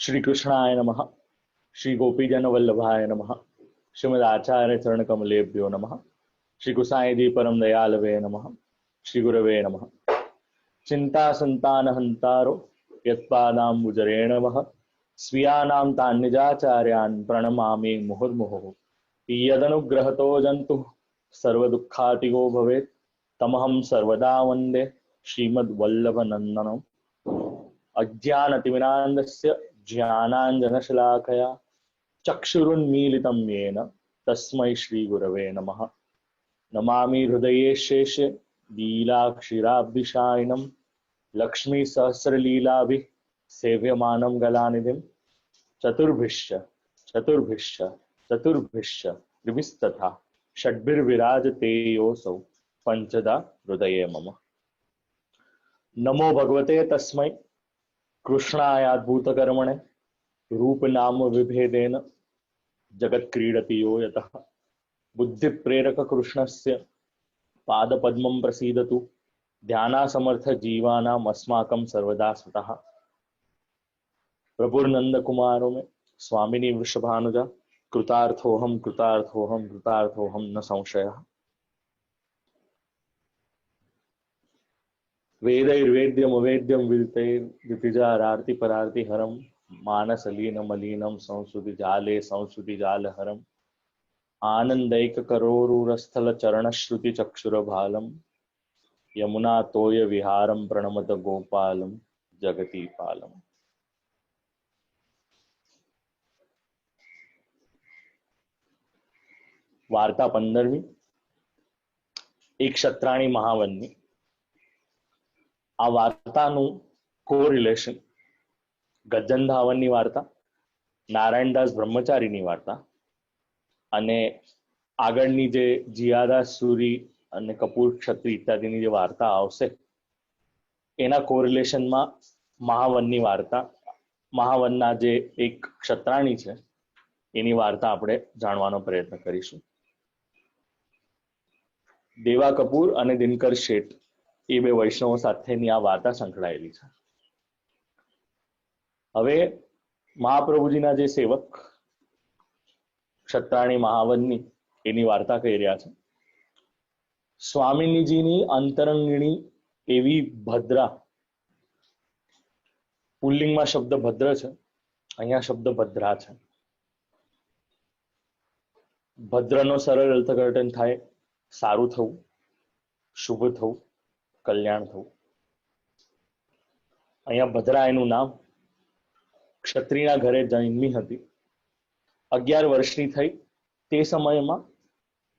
श्री कृष्णाय नमः। श्री गोपीजन वल्लभाय नमः। श्रीमद आचार्य चरण कमलेभ्यो नमः। श्री गुसाई जी परम दयालवे नमः। श्री गुरवे नमः। चिंता संतान हंतारो यत्पादाम्बुजरेणवः स्वीयानां तान्निजाचार्यान् प्रणमामि मुहुर्मुहुः। यदनुग्रहतो जन्तुः सर्वदुःखातिगो भवेत् तमहं सर्वदा वन्दे श्रीमद्वल्लभनन्दनम्। अज्ञानतिमिरान्धस्य ज्ञानाञ्जनशलाकया चक्षुरुन्मीलितं येन तस्मै श्रीगुरवे नमः। नमामि हृदये शेषे लीलाक्षीराब्धिशायिनं लक्ष्मीसहस्रलीलाभिः सेव्यमानं गलानिधिं चतुर्भिश्च चतुर्भिश्च चतुर्भिश्च त्रिभिस्तथा षड्भिर्विराजते योऽसौ पञ्चदा हृदये मम। नमो भगवते तस्मै कृष्णायाद्भूतकर्मणे रूपनाम विभेदेन जगत्क्रीडति यो यतः। बुद्धिप्रेरक कृष्णस्य पादपद्मं प्रसीदतु ध्यानासमर्थ जीवानाम् अस्माकं सर्वदा सतः। प्रभुर्नंद कुमारो में स्वामिनी वृषभानुजा कृतार्थोहम कृतार्थोहम कृतार्थोहम न संशयः। वेदैर्वेद्यमवेद्यं विदितैर्दितिजारार्ति परार्ति हरं मानसलीन मलिनं संसुति जाले संसुति जालहरम् आनंदैक करोरुरस्थल चरण श्रुति चक्षुरभालम यमुना तोय विहारम प्रणमत गोपालम जगती पालम। वार्ता 15મી एक ક્ષત્રાણી મહાવનની। આ વાર્તાનું કોરિલેશન ગજ્જનધાવનની વાર્તા, નારાયણદાસ બ્રહ્મચારીની વાર્તા અને આગળની જે જીયાદાસ સુરી અને કપૂર ક્ષત્રિય ઇત્યાદિની જે વાર્તા આવશે એના કોરિલેશનમાં મહાવનની વાર્તા, મહાવનના જે એક ક્ષત્રાણી છે એની વાર્તા આપણે જાણવાનો પ્રયત્ન કરીશું। દેવા કપૂર અને દિનકર શેઠ એ બે વૈષ્ણવો સાથેની આ વાર્તા સંકળાયેલી છે। હવે મહાપ્રભુજીના જે સેવક ક્ષત્રાણી મહાવનની એની વાર્તા કહી રહ્યા છે। સ્વામિનીજીની અંતરંગિણી એવી ભદ્રા, પુલ્લિંગમાં શબ્દ ભદ્ર છે, અહીંયા શબ્દ ભદ્રા છે। ભદ્રનો સરળ અર્થઘટન થાય સારું થવું, શુભ થવું, કલ્યાણ થવું। અહીંયા ભદ્રા એનું નામ। ક્ષત્રિયના ઘરે જન્મી હતી, 11 વર્ષની થઈ તે સમયમાં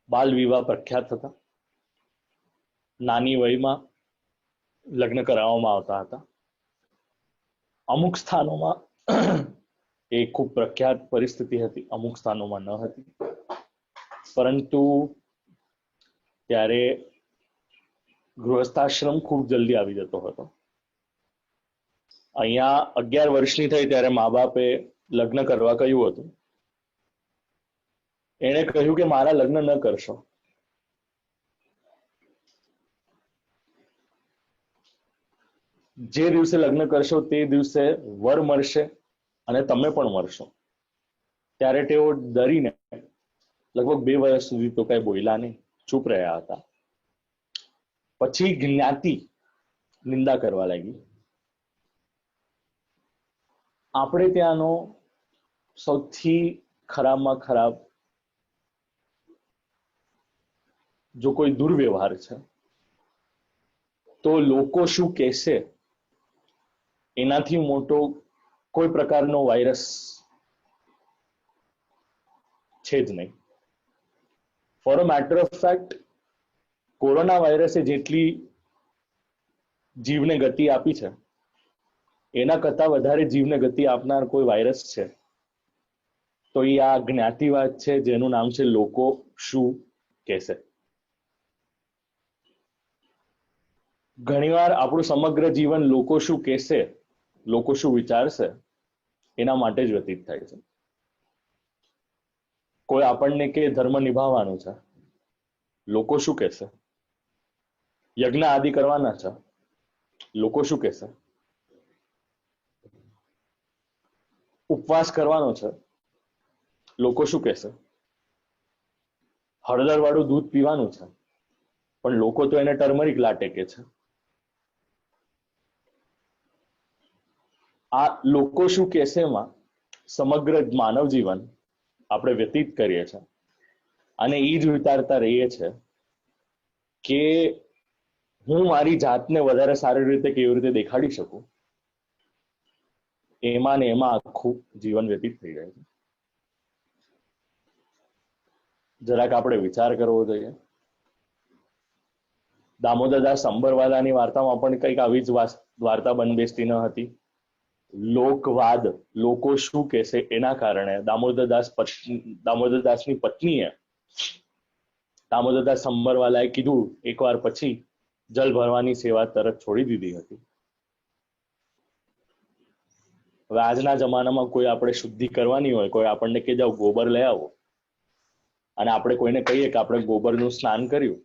બાલ વિવાહ પ્રખ્યાત હતા। નાની વયમાં લગ્ન કરાવવામાં આવતા હતા। અમુક સ્થાનોમાં એ ખૂબ પ્રખ્યાત પરિસ્થિતિ હતી, અમુક સ્થાનોમાં ન હતી, પરંતુ ત્યારે ગૃહસ્થાશ્રમ ખૂબ જલ્દી આવી જતો હતો। અહીંયા 11 વર્ષની થઈ ત્યારે મા બાપે લગ્ન કરવા કહ્યું હતું। એણે કહ્યું કે મારા લગ્ન ન કરશો, જે દિવસે લગ્ન કરશો તે દિવસે વર મરશે અને તમે પણ મરશો। ત્યારે તેઓ ડરીને લગભગ 2 વર્ષ સુધી તો કઈ બોલ્યા નહીં, ચૂપ રહ્યા હતા। પછી જ્ઞાતિ નિંદા કરવા લાગી। આપણે ત્યાંનો સૌથી ખરાબમાં ખરાબ જો કોઈ દુર્વ્યવહાર છે તો લોકો શું કહેશે એનાથી મોટો કોઈ પ્રકારનો વાયરસ છે જ નહીં। For a matter of fact, corona વાયરસે જેટલી જીવને ગતિ આપી છે એના કરતા વધારે જીવને ગતિ આપનાર કોઈ વાયરસ છે તો એ આ જ્ઞાતિવાદ છે, જેનું નામ છે લોકો શું કહેશે। ઘણીવાર આપણું સમગ્ર જીવન લોકો શું કહેશે, લોકો શું વિચારશે એના માટે જ વ્યતીત થાય છે। કોઈ આપણને કે ધર્મ નિભાવવાનું છે, લોકો શું કહેશે, યજ્ઞ આદિ કરવાના છે, લોકો શું કહેશે। ઉપવાસ કરવાનો છે, લોકો શું કહેશે? હળદર વાળું દૂધ પીવાનું છે, પણ લોકો તો એને ટર્મરિક લાટે કે છે. આ લોકો શું કહેશે માં સમગ્ર માનવ જીવન આપણે વ્યતીત કરીએ છીએ અને એ જ વિચારતા રહીએ છીએ કે હું મારી જાતને વધારે સારી રીતે કેવી રીતે દેખાડી શકું, એમાં ને એમાં આખું જીવન વ્યતીત થઈ જાય છે. જરાક આપણે વિચાર કરવો જોઈએ. દામોદરદાસ અંબરવાલાની વાર્તામાં પણ કંઈક આવી જ વાર્તા બંધબેસતી ન હતી. લોકવાદ, લોકો શું કહેશે એના કારણે દામોદરદાસની પત્નીએ દામોદરદાસ અંબરવાલાએ કીધું એકવાર પછી જલ ભરવાની સેવા તરત છોડી દીધી હતી. હવે આજના જમાનામાં કોઈ આપણે શુદ્ધિ કરવાની હોય, કોઈ આપણને કે જાઓ ગોબર લઈ આવો, અને આપણે કોઈને કહીએ કે આપણે ગોબરનું સ્નાન કર્યું,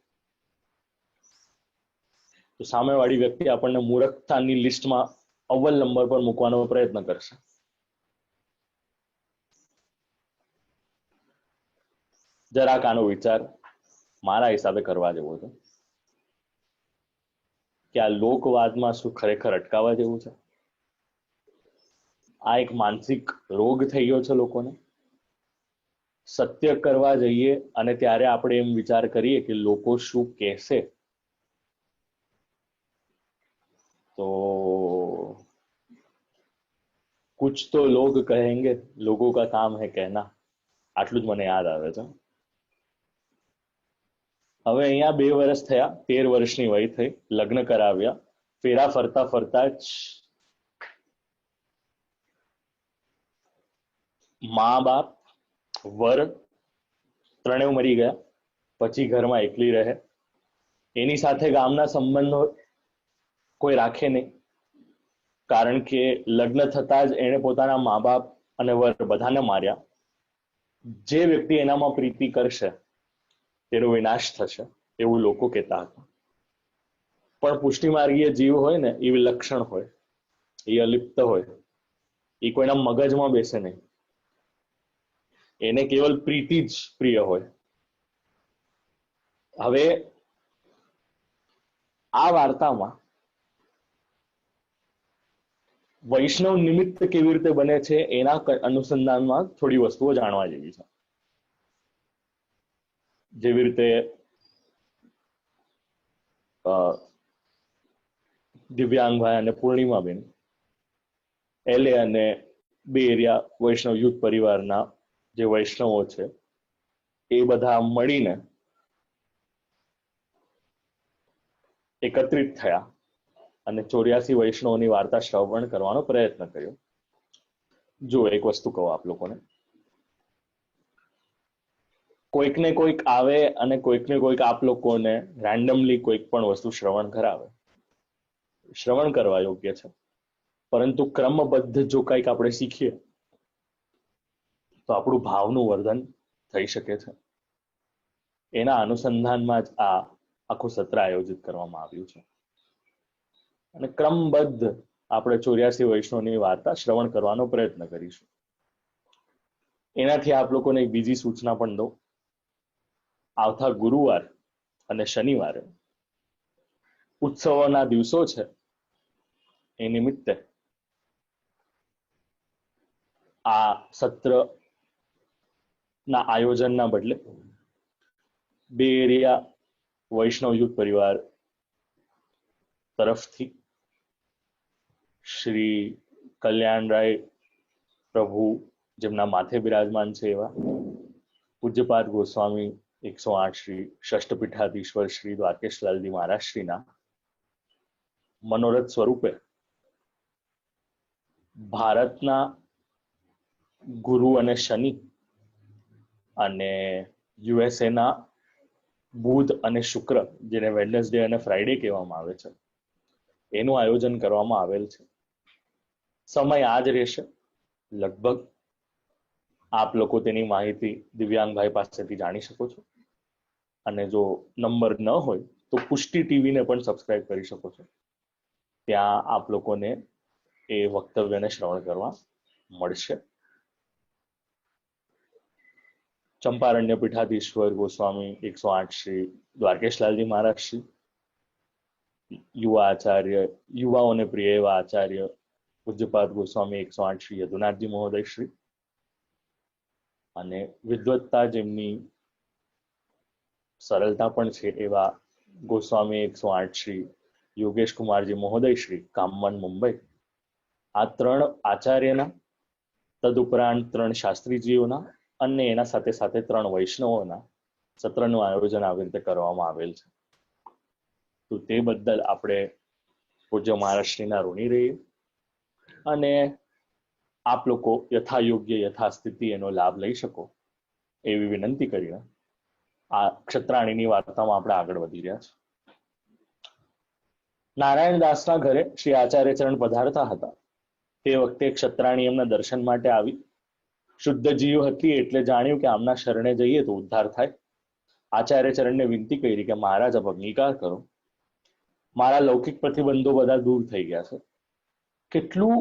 તો સામેવાળી વ્યક્તિ આપણને મૂર્ખતાની લિસ્ટમાં અવ્વલ નંબર પર મૂકવાનો પ્રયત્ન કરશે. જરાક આનો વિચાર મારા હિસાબે કરવા જેવો છે કે આ લોકવાદમાં શું ખરેખર અટકાવવા જેવું છે? આ એક માનસિક રોગ થઈ ગયો છે લોકોને. સત્ય કરવા જઈએ અને ત્યારે આપણે એમ વિચાર કરીએ કે લોકો શું કહેશે, તો कुछ तो लोग कहेंगे, लोगों का काम है कहना, આટલું જ મને યાદ આવે છે. હવે અહીંયા 2 વર્ષ થયા, 13 વર્ષની વય થઈ, લગ્ન કરાવ્યા, ફેરા ફરતા ફરતા જ મા બાપ વર ત્રણેય મરી ગયા. પછી ઘરમાં એકલી રહે, એની સાથે ગામના સંબંધો કોઈ રાખે નહીં, કારણ કે લગ્ન થતા જ એને પોતાના મા બાપ અને વર બધાને માર્યા. જે વ્યક્તિ એનામાં પ્રીતિ કરશે તેનો વિનાશ થશે એવું લોકો કહેતા હતા. પણ પુષ્ટિમાર્ગીય જીવ હોય ને, એ વિલક્ષણ હોય, એ અલિપ્ત હોય, એ કોઈના મગજમાં બેસે નહીં, એને કેવલ પ્રીતિ જ પ્રિય હોય. હવે આ વાર્તામાં વૈષ્ણવ નિમિત્ત કેવી રીતે બને છે એના અનુસંધાનમાં થોડી વસ્તુઓ જાણવા જેવી છે. જેવી રીતે દિવ્યાંગભાઈ અને પૂર્ણિમાબેન એલે અને બેરિયા વૈષ્ણવ યુથ પરિવારના જે વૈષ્ણવો છે એ બધા મળીને એકત્રિત થયા અને 84 વૈષ્ણવોની વાર્તા શ્રવણ કરવાનો પ્રયત્ન કર્યો. જો એક વસ્તુ કહું આપ લોકોને, કોઈકને કોઈક આવે અને કોઈકને કોઈક આપ લોકોને રેન્ડમલી કોઈક પણ વસ્તુ શ્રવણ કરાવે, શ્રવણ કરવા યોગ્ય છે, પરંતુ ક્રમબદ્ધ જો કંઈક આપણે શીખીએ તો આપણું ભાવનું વર્ધન થઈ શકે છે. એના અનુસંધાનમાં જ આ આખું સત્ર આયોજિત કરવામાં આવ્યું છે અને ક્રમબદ્ધ આપણે 84 વૈષ્ણવની વાર્તા શ્રવણ કરવાનો પ્રયત્ન કરીશું. એનાથી આપ લોકોને એક બીજી સૂચના પણ દઉં. આવતા ગુરુવાર અને શનિવારે ઉત્સવોના દિવસો છે, એ નિમિત્તે આ સત્રના આયોજનના બદલે બેરિયા વૈષ્ણવ યુથ પરિવાર તરફથી શ્રી કલ્યાણરાય પ્રભુ, જેમના માથે બિરાજમાન છે એવા પૂજ્યપાદ ગોસ્વામી 108 શ્રી ષષ્ઠપીઠાધીશ્વર શ્રી દ્વારકેશલાલજી મહારાજ શ્રીના મનોરથ સ્વરૂપે ભારતના ગુરુ અને શનિ અને યુએસએના બુધ અને શુક્ર, જેને વેડનસડે અને ફ્રાઈડે કહેવામાં આવે છે, એનું આયોજન કરવામાં આવેલ છે. સમય આ જ રહેશે લગભગ. આપ લોકો તેની માહિતી દિવ્યાંગભાઈ પાસેથી જાણી શકો છો, અને જો નંબર ન હોય તો પુષ્ટિ ટીવીને પણ સબસ્ક્રાઇબ કરી શકો છો. ત્યાં આપ લોકોને એ વક્તવ્યને શ્રવણ કરવા મળશે. ચંપારણ્ય પીઠાધીશ્વર ગોસ્વામી 108 શ્રી દ્વારકેશલાલજી મહારાજ શ્રી, યુવા આચાર્ય, યુવાઓને પ્રિય એવા આચાર્ય પૂજ્યપાદ ગોસ્વામી 108 શ્રી યદુનાથજી મહોદય શ્રી, અને વિદ્વત્તા જેમની સરળતા પણ છે એવા ગોસ્વામી 108 શ્રી યોગેશ કુમારજી મહોદય શ્રી, કામવન મુંબઈ. આ 3 આચાર્યના, તદુપરાંત 3 શાસ્ત્રીજીઓના અને એના સાથે સાથે 3 વૈષ્ણવોના સત્રનું આયોજન આવી રીતે કરવામાં આવેલ છે. તો તે બદલ આપણે પૂજ્ય મહારાષ્ટ્રીના ઋણી રહીએ અને આપ લોકો યથાયોગ્ય યથાસ્થિતિ એનો લાભ લઈ શકો એવી વિનંતી કરીને આ ક્ષત્રાણીની વાર્તામાં આપણે આગળ વધી રહ્યા છીએ. નારાયણ દાસના ઘરે શ્રી આચાર્ય ચરણ પધારતા હતા. તે વખતે ક્ષત્રાણી એમના દર્શન માટે આવી. શુદ્ધ જીવ હતી એટલે જાણ્યું કે આમના શરણે જઈએ તો ઉદ્ધાર થાય. આચાર્ય ચરણને વિનંતી કરી કે મહારાજ આપ અંગીકાર કરો, મારા લૌકિક પ્રતિબંધો બધા દૂર થઈ ગયા છે. કેટલું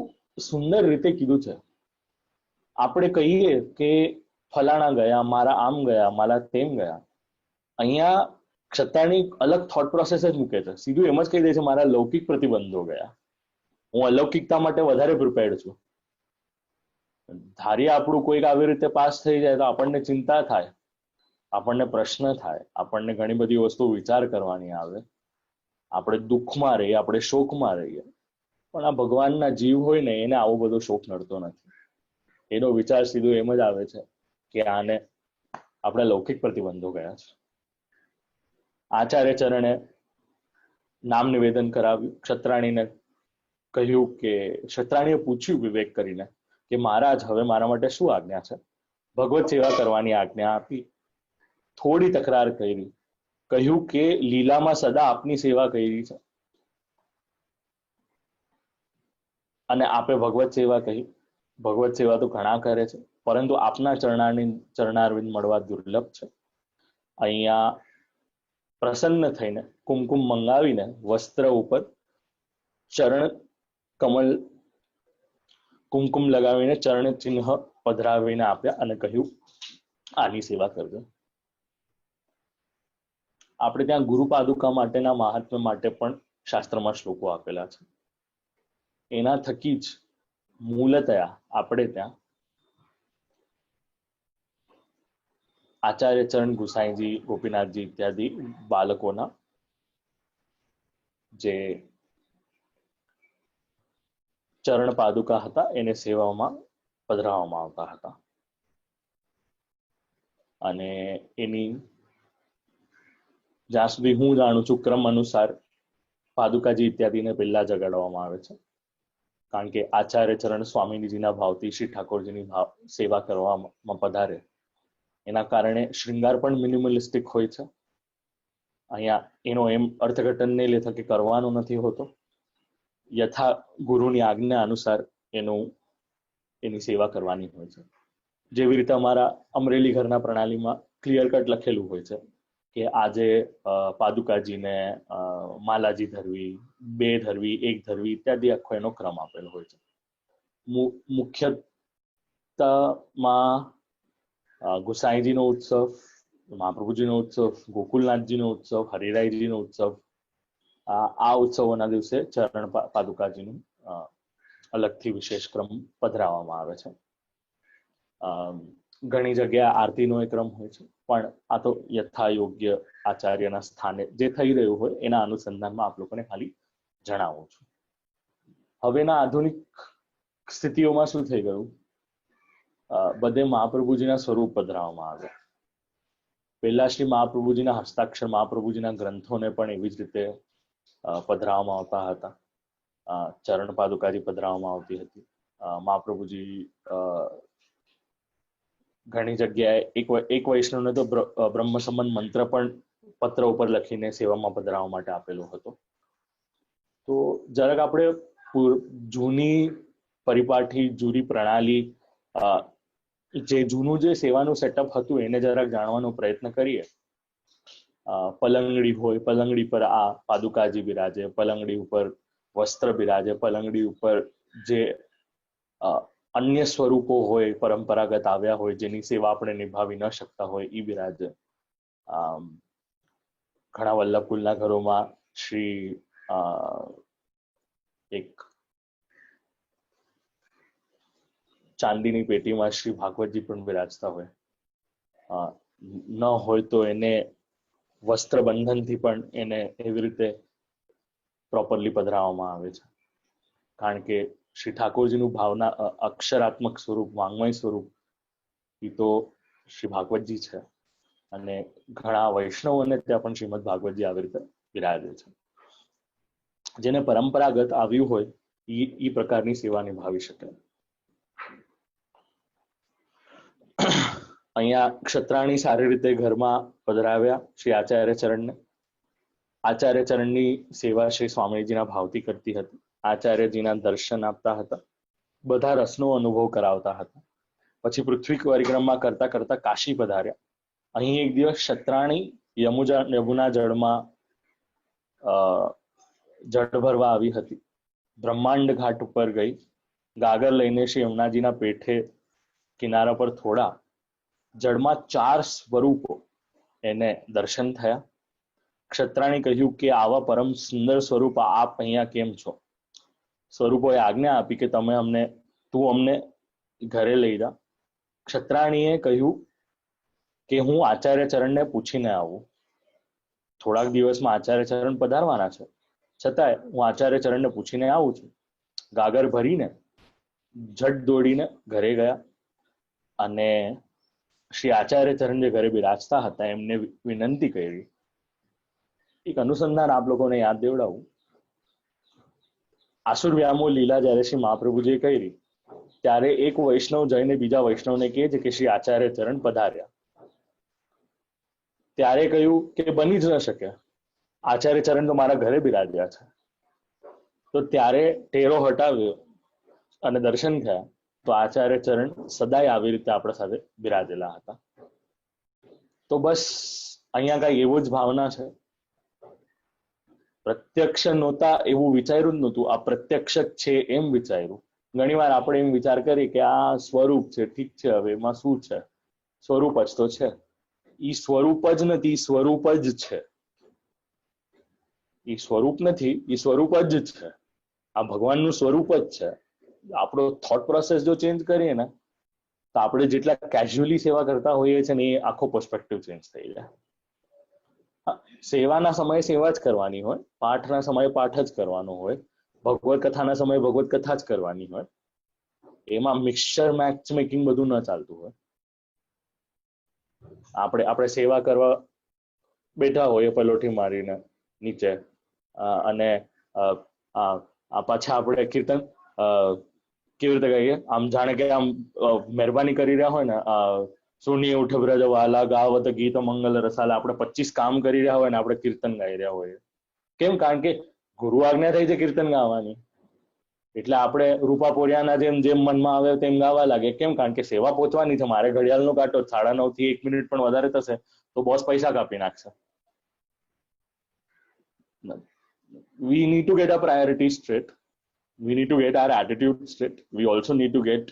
સુંદર રીતે કીધું છે. આપણે કહીએ કે ફલાણા ગયા, મારા આમ ગયા, મારા તેમ ગયા. અહીંયા ક્ષત્રાણી અલગ થોટ પ્રોસેસ જ મૂકે છે. સીધું એમ જ કહી દે છે મારા લૌકિક પ્રતિબંધો ગયા. હું અલૌકિકતા માટે વધારે પ્રિપેર્ડ છું. ધારી આપણું કોઈક આવી રીતે પાસ થઈ જાય તો આપણને ચિંતા થાય, આપણને પ્રશ્ન થાય, આપણને ઘણી બધી વસ્તુ વિચાર કરવાની આવે, આપણે દુઃખમાં રહીએ, આપણે શોકમાં રહીએ. પણ આ ભગવાનના જીવ હોય ને એને આવો બધો શોક નડતો નથી. એનો વિચાર સીધો એમ જ આવે છે કે આને આપણે લૌકિક પ્રતિબંધો ગયા છે. આચાર્ય ચરણે નામ નિવેદન કરાવ્યું. ક્ષત્રાણીને કહ્યું કે, ક્ષત્રાણીએ પૂછ્યું વિવેક કરીને કે મહારાજ હવે મારા માટે શું આજ્ઞા છે? ભગવત સેવા કરવાની આજ્ઞા આપી. થોડી તકરાર કરી, કહ્યું કે લીલામાં સદા આપની સેવા કરી છે અને આપે ભગવત સેવા કહી. ભગવત સેવા તો ઘણા કરે છે પરંતુ આપના ચરણારવિંદ મળવા દુર્લભ છે. અહીંયા પ્રસન્ન થઈને કુમકુમ મંગાવીને વસ્ત્ર ઉપર ચરણ કમલ કુમકુમ લગાવીને ચરણ ચિહ્ન પધરાવીને આપ્યા અને કહ્યું આની સેવા કરજો. આપણે ત્યાં ગુરુ પાદુકા માટેના મહાત્મ્ય માટે પણ શાસ્ત્રમાં શ્લોકો આપેલા છે. એના થકી જ મૂળતયા આપણે ત્યાં આચાર્ય ચરણ ગુસાઈજી, ગોપીનાથજી ઇત્યાદિ બાળકોના જે ચરણ પાદુકા હતા એને સેવામાં પધરાવવામાં આવતા હતા અને એની જ્યાં સુધી હું જાણું છું ક્રમ અનુસાર પાદુકાજી ઇત્યાદિને પહેલા જગાડવામાં આવે છે. કારણ કે આચાર્ય ચરણ સ્વામીજીના ભાવથી શ્રી ઠાકોરજીની સેવા કરવામાં પધારે એના કારણે શૃંગાર પણ મિનિમલિસ્ટિક હોય છે. અહીંયા એનો એમ અર્થઘટન નહીં લેતા કે કરવાનો નથી હોતો. યથા ગુરુની આજ્ઞા અનુસાર એની સેવા કરવાની હોય છે. જેવી રીતે અમારા અમરેલી ઘરના પ્રણાલીમાં ક્લિયર કટ લખેલું હોય છે કે આજે પાદુકાજીને માલાજી ધરવી, 2 ધરવી, 1 ધરવી ઇત્યાદિ આખો એનો ક્રમ આપેલો હોય છે. મુખ્યતમાં ગુસાઈજીનો ઉત્સવ, મહાપ્રભુજીનો ઉત્સવ, ગોકુલનાથજીનો ઉત્સવ, હરિરાયજીનો ઉત્સવ, આ ઉત્સવોના દિવસે ચરણ પાદુકાજીનું અલગથી વિશેષ ક્રમ પધરાવવામાં આવે છે. ઘણી જગ્યાએ આરતીનો એ ક્રમ હોય છે પણ આ તો યથા યોગ્ય આચાર્યના સ્થાને જે થઈ રહ્યું હોય એના અનુસંધાનમાં આપ લોકોને ખાલી જણાવું છું. હવેના આધુનિક સ્થિતિઓમાં શું થઈ ગયું, બધે મહાપ્રભુજીના સ્વરૂપ પધરાવવામાં આવે. પહેલા શ્રી મહાપ્રભુજીના હસ્તાક્ષર, મહાપ્રભુજીના ગ્રંથોને પણ એવી જ રીતે પધરાવવામાં આવતા હતા. ચરણ પાદુકાજી પધરાવવામાં આવતી હતી. મહાપ્રભુજી ઘણી જગ્યાએ એક વૈષ્ણવને તો બ્રહ્મ સંબંધ મંત્ર પણ પત્ર ઉપર લખીને સેવામાં પધરાવવા માટે આપેલો હતો. તો જરાક આપણે જૂની પરિપાટી, જૂની પ્રણાલી, જે જૂનું જે સેવાનું સેટઅપ હતું એને જરાક જાણવાનો પ્રયત્ન કરીએ. પલંગડી હોય, પલંગડી પર આ પાદુકાજી બિરાજે, પલંગડી ઉપર વસ્ત્ર બિરાજે, પલંગડી ઉપર જે અન્ય સ્વરૂપો હોય પરંપરાગત આવ્યા હોય જેની સેવા આપણે નિભાવી ન શકતા હોય એ બિરાજે. ઘણા વલ્લભકુલના ઘરોમાં શ્રી એક ચાંદીની પેટીમાં શ્રી ભાગવતજી પણ બિરાજતા હોય. ન હોય તો એને વસ્ત્ર બંધનથી પણ એને એવી રીતે પ્રોપરલી પધરાવવામાં આવે છે, કારણ કે શ્રી ઠાકોરજીનું ભાવના અક્ષરાત્મક સ્વરૂપ, વાંગ્મય સ્વરૂપ એ તો શ્રી ભાગવતજી છે, અને ઘણા વૈષ્ણવોને ત્યાં પણ શ્રીમદ ભાગવતજી આવી રીતે બિરાજે છે. જેને પરંપરાગત આવ્યું હોય એ પ્રકારની સેવા નિભાવી શકે. અહીંયા ક્ષત્રાણી સારી રીતે ઘરમાં પધરાવ્યા શ્રી આચાર્ય ચરણને. આચાર્ય ચરણની સેવા શ્રી સ્વામીજીના ભાવથી કરતી હતી. આચાર્યજીના દર્શન આપતા હતા, બધા રસનો અનુભવ કરાવતા હતા. પછી પૃથ્વી પરિક્રમા કરતા કરતા કાશી પધાર્યા. અહીં એક દિવસ ક્ષત્રાણી યમુના જળમાં જળ ભરવા આવી હતી. બ્રહ્માંડ ઘાટ ઉપર ગઈ, ગાગર લઈને શ્રી યમુનાજીના પેઠે કિનારા પર થોડા જળમાં 4 સ્વરૂપો એને દર્શન થયા. ક્ષત્રાણી કહ્યું કે આવા પરમ સુંદર સ્વરૂપ આપ અહીંયા કેમ છો? સ્વરૂપોએ આજ્ઞા આપી કે તું અમને ઘરે લઈ જા. ક્ષત્રાણીએ કહ્યું કે હું આચાર્ય ચરણને પૂછીને આવું. થોડાક દિવસમાં આચાર્ય ચરણ પધારવાના છે, છતાંય હું આચાર્ય ચરણને પૂછીને આવું છું. ગાગર ભરીને ઝટ દોડીને ઘરે ગયા અને શ્રી આચાર્ય ચરણ જે ઘરે બિરાજતા હતા એમને વિનંતી કરી. એક અનુસંધાન આપ લોકોને યાદ દેવડાવું. આસુર વ્યામો લીલા જ્યારે શ્રી મહાપ્રભુજીએ કરી ત્યારે એક વૈષ્ણવ જઈને બીજા વૈષ્ણવને કહે છે કે શ્રી આચાર્ય ચરણ પધાર્યા. ત્યારે કહ્યું કે બની જ ન શકે, આચાર્ય ચરણ તો મારા ઘરે બિરાજ્યા છે. તો ત્યારે ટેરો હટાવ્યો અને દર્શન થયા તો આચાર્ય ચરણ સદાય આવી રીતે આપણા સાથે બિરાજેલા હતા. તો બસ અહીંયા કઈ એવો જ ભાવના છે. પ્રત્યક્ષ નહોતા એવું વિચાર્યું જ નહોતું, આ પ્રત્યક્ષ જ છે એમ વિચાર્યું. ઘણીવાર આપણે એમ વિચાર કરીએ કે આ સ્વરૂપ છે, ઠીક છે, હવે એમાં શું છે, સ્વરૂપ જ તો છે. ઈ સ્વરૂપ જ નથી, સ્વરૂપ જ છે. ઈ સ્વરૂપ નથી, ઈ સ્વરૂપ જ છે. આ ભગવાનનું સ્વરૂપ જ છે. આપણો થોટ પ્રોસેસ જો ચેન્જ કરીએ ને તો આપણે જેટલા કેઝ્યુઅલી સેવા કરતા હોઈએ છીએ ને એ આખો પર્સપેક્ટિવ ચેન્જ થઈ જાય. સેવાના સમયે સેવા જ કરવાની હોય, પાઠના સમયે પાઠ જ કરવાનો હોય, ભગવત કથાના સમયે ભગવત કથા જ કરવાની હોય. એમાં મિક્સચર મેચ મેકિંગ બધું ન ચાલતું હોય. આપણે સેવા કરવા બેઠા હોઈએ પલોઠી મારીને નીચે, અને પાછા આપણે કીર્તન કેવી રીતે કહીએ, આમ જાણે કે આમ મહેરબાની કરી રહ્યા હોય ને, સુની ઉઠ બ્રજ વાલા ગાવત ગીત મંગલ રસાલા, આપણે 25 કામ કરી રહ્યા હોય ને આપણે કીર્તન ગાઈ રહ્યા હોઈએ. કેમ? કારણ કે ગુરુ આજ્ઞા થઈ છે કીર્તન ગાવાની, એટલે આપણે રૂપા પોરિયાના જેમ મનમાં આવે તેમ ગાવા લાગે. કેમ? કારણ કે સેવા પહોંચવાની છે. મારે ઘડિયાળનો કાંટો 9:30 થી 1 મિનિટ પણ વધારે થશે તો બોસ પૈસા કાપી નાખશે. We need to get our priorities straight. We need to get our attitude straight. We also need to get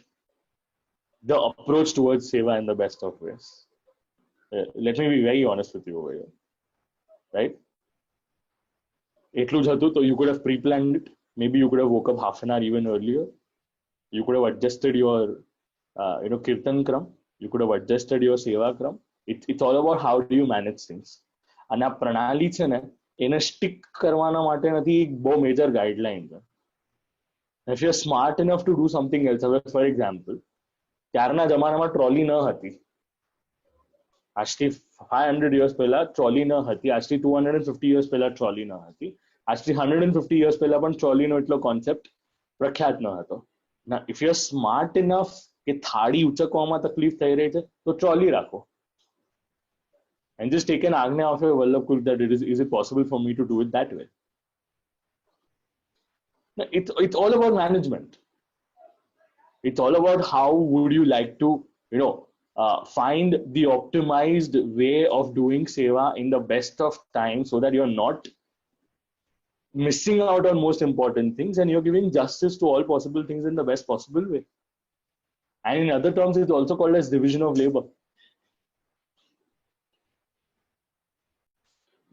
the approach towards seva in the best of ways. Let me be very honest with you over here, right? એટલું જ હતું તો you could have pre-planned it. Maybe you could have woke up half an hour even earlier. You could have adjusted your kirtan kram. You could have adjusted your seva kram. It's all about how do you manage things. અને આ પ્રણાલી છે ને એને stick કરવાના માટે નથી, એક બહુ મેજર ગાઈડલાઈન છે. If you're smart enough to do something else, for example, ત્યારના જમાનામાં ટ્રોલી ન હતી. આજથી 500 years પહેલા ટ્રોલી ન હતી. આજથી 250 years પહેલા ટ્રોલી ન હતી. આજથી 150 years પહેલા પણ ટ્રોલીનો એટલો કોન્સેપ્ટ પ્રખ્યાત ન હતો. Now, if you're smart enough કે થાળી ઉચકવામાં તકલીફ થઈ રહી છે તો ટ્રોલી રાખો. And just take an agna of your Vallabhkul that is it possible for me to do it that way? It's all about management. It's all about how would you like to, find the optimized way of doing seva in the best of time so that you're not missing out on most important things and you're giving justice to all possible things in the best possible way. and in other terms it's also called as division of labor.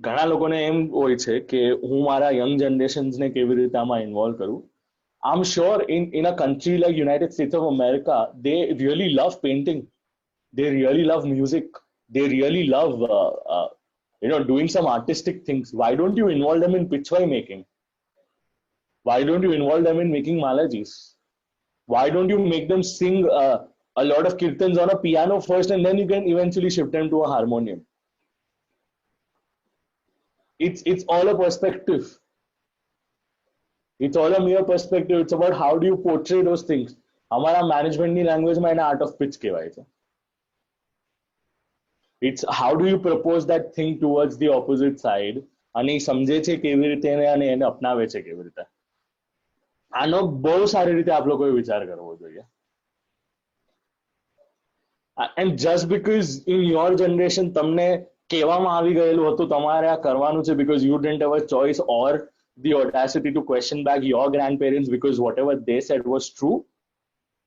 ઘણા લોકોને એમ હોય છે કે હું મારા young જનરેશન્સને કેવી રીતે આમાં ઇન્વોલ્વ કરું. I'm sure in a country like United States of America, they really love painting. They really love music. They really love, doing some artistic things. Why don't you involve them in pitchwai making? Why don't you involve them in making malajis? Why don't you make them sing a lot of kirtans on a piano first, and then you can eventually shift them to a harmonium? It's all a perspective. It's all a mere perspective. It's about how do you portray those things. हमारा management ની language માં એને art of pitch કહેવાય છે. It's how do you propose that thing towards the opposite side અને એ સમજે છે કેવી રીતે અને એને અપનાવે છે કેવી રીતે. આનો બહુ સારી રીતે આપ લોકોએ વિચાર કરવો જોઈએ. And just because in your generation તમને કહેવામાં આવી ગયેલું હતું તમારે આ કરવાનું છે because you didn't have a choice or the audacity to question back your grandparents because whatever they said was true,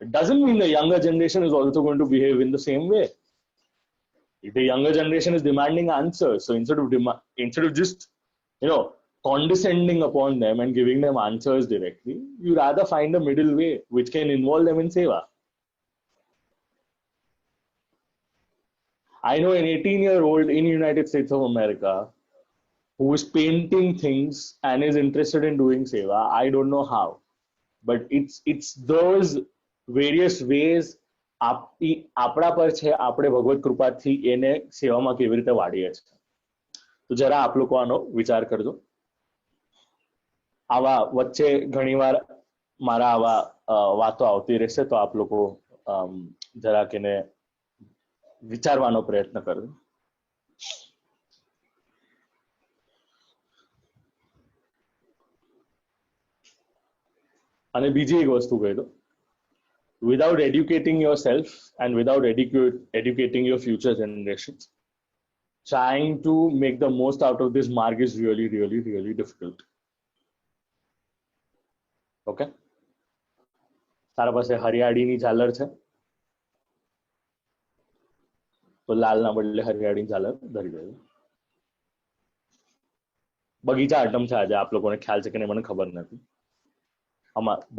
it doesn't mean the younger generation is also going to behave in the same way. The younger generation is demanding answers, so instead of just condescending upon them and giving them answers directly, you rather find a middle way which can involve them in seva. I know an 18-year-old in United States of America who is painting things and is interested in doing seva. I don't know how, but it's those various ways આપણા પર છે, આપણે ભગવત કૃપાથી એને સેવામાં કેવી રીતે વાળીએ છીએ. તો જરા આપ લોકો આનો વિચાર કરજો. આવા વચ્ચે ઘણીવાર મારા આવા વાતો આવતી રહેશે, તો આપ લોકો જરાક એને વિચારવાનો પ્રયત્ન કરજો. અને બીજી એક વસ્તુ કહી દો, without educating yourself and without educating your future generations, trying to make the most out of this mark is really, really, really difficult. Okay? તારા પાસે હરિયાળીની ઝાલર છે તો લાલના બદલે હરિયાળીની ઝાલર ધરી દેજો. બગીચા આઠમ છે આજે, આપ લોકોને ખ્યાલ છે કે નહીં મને ખબર નથી.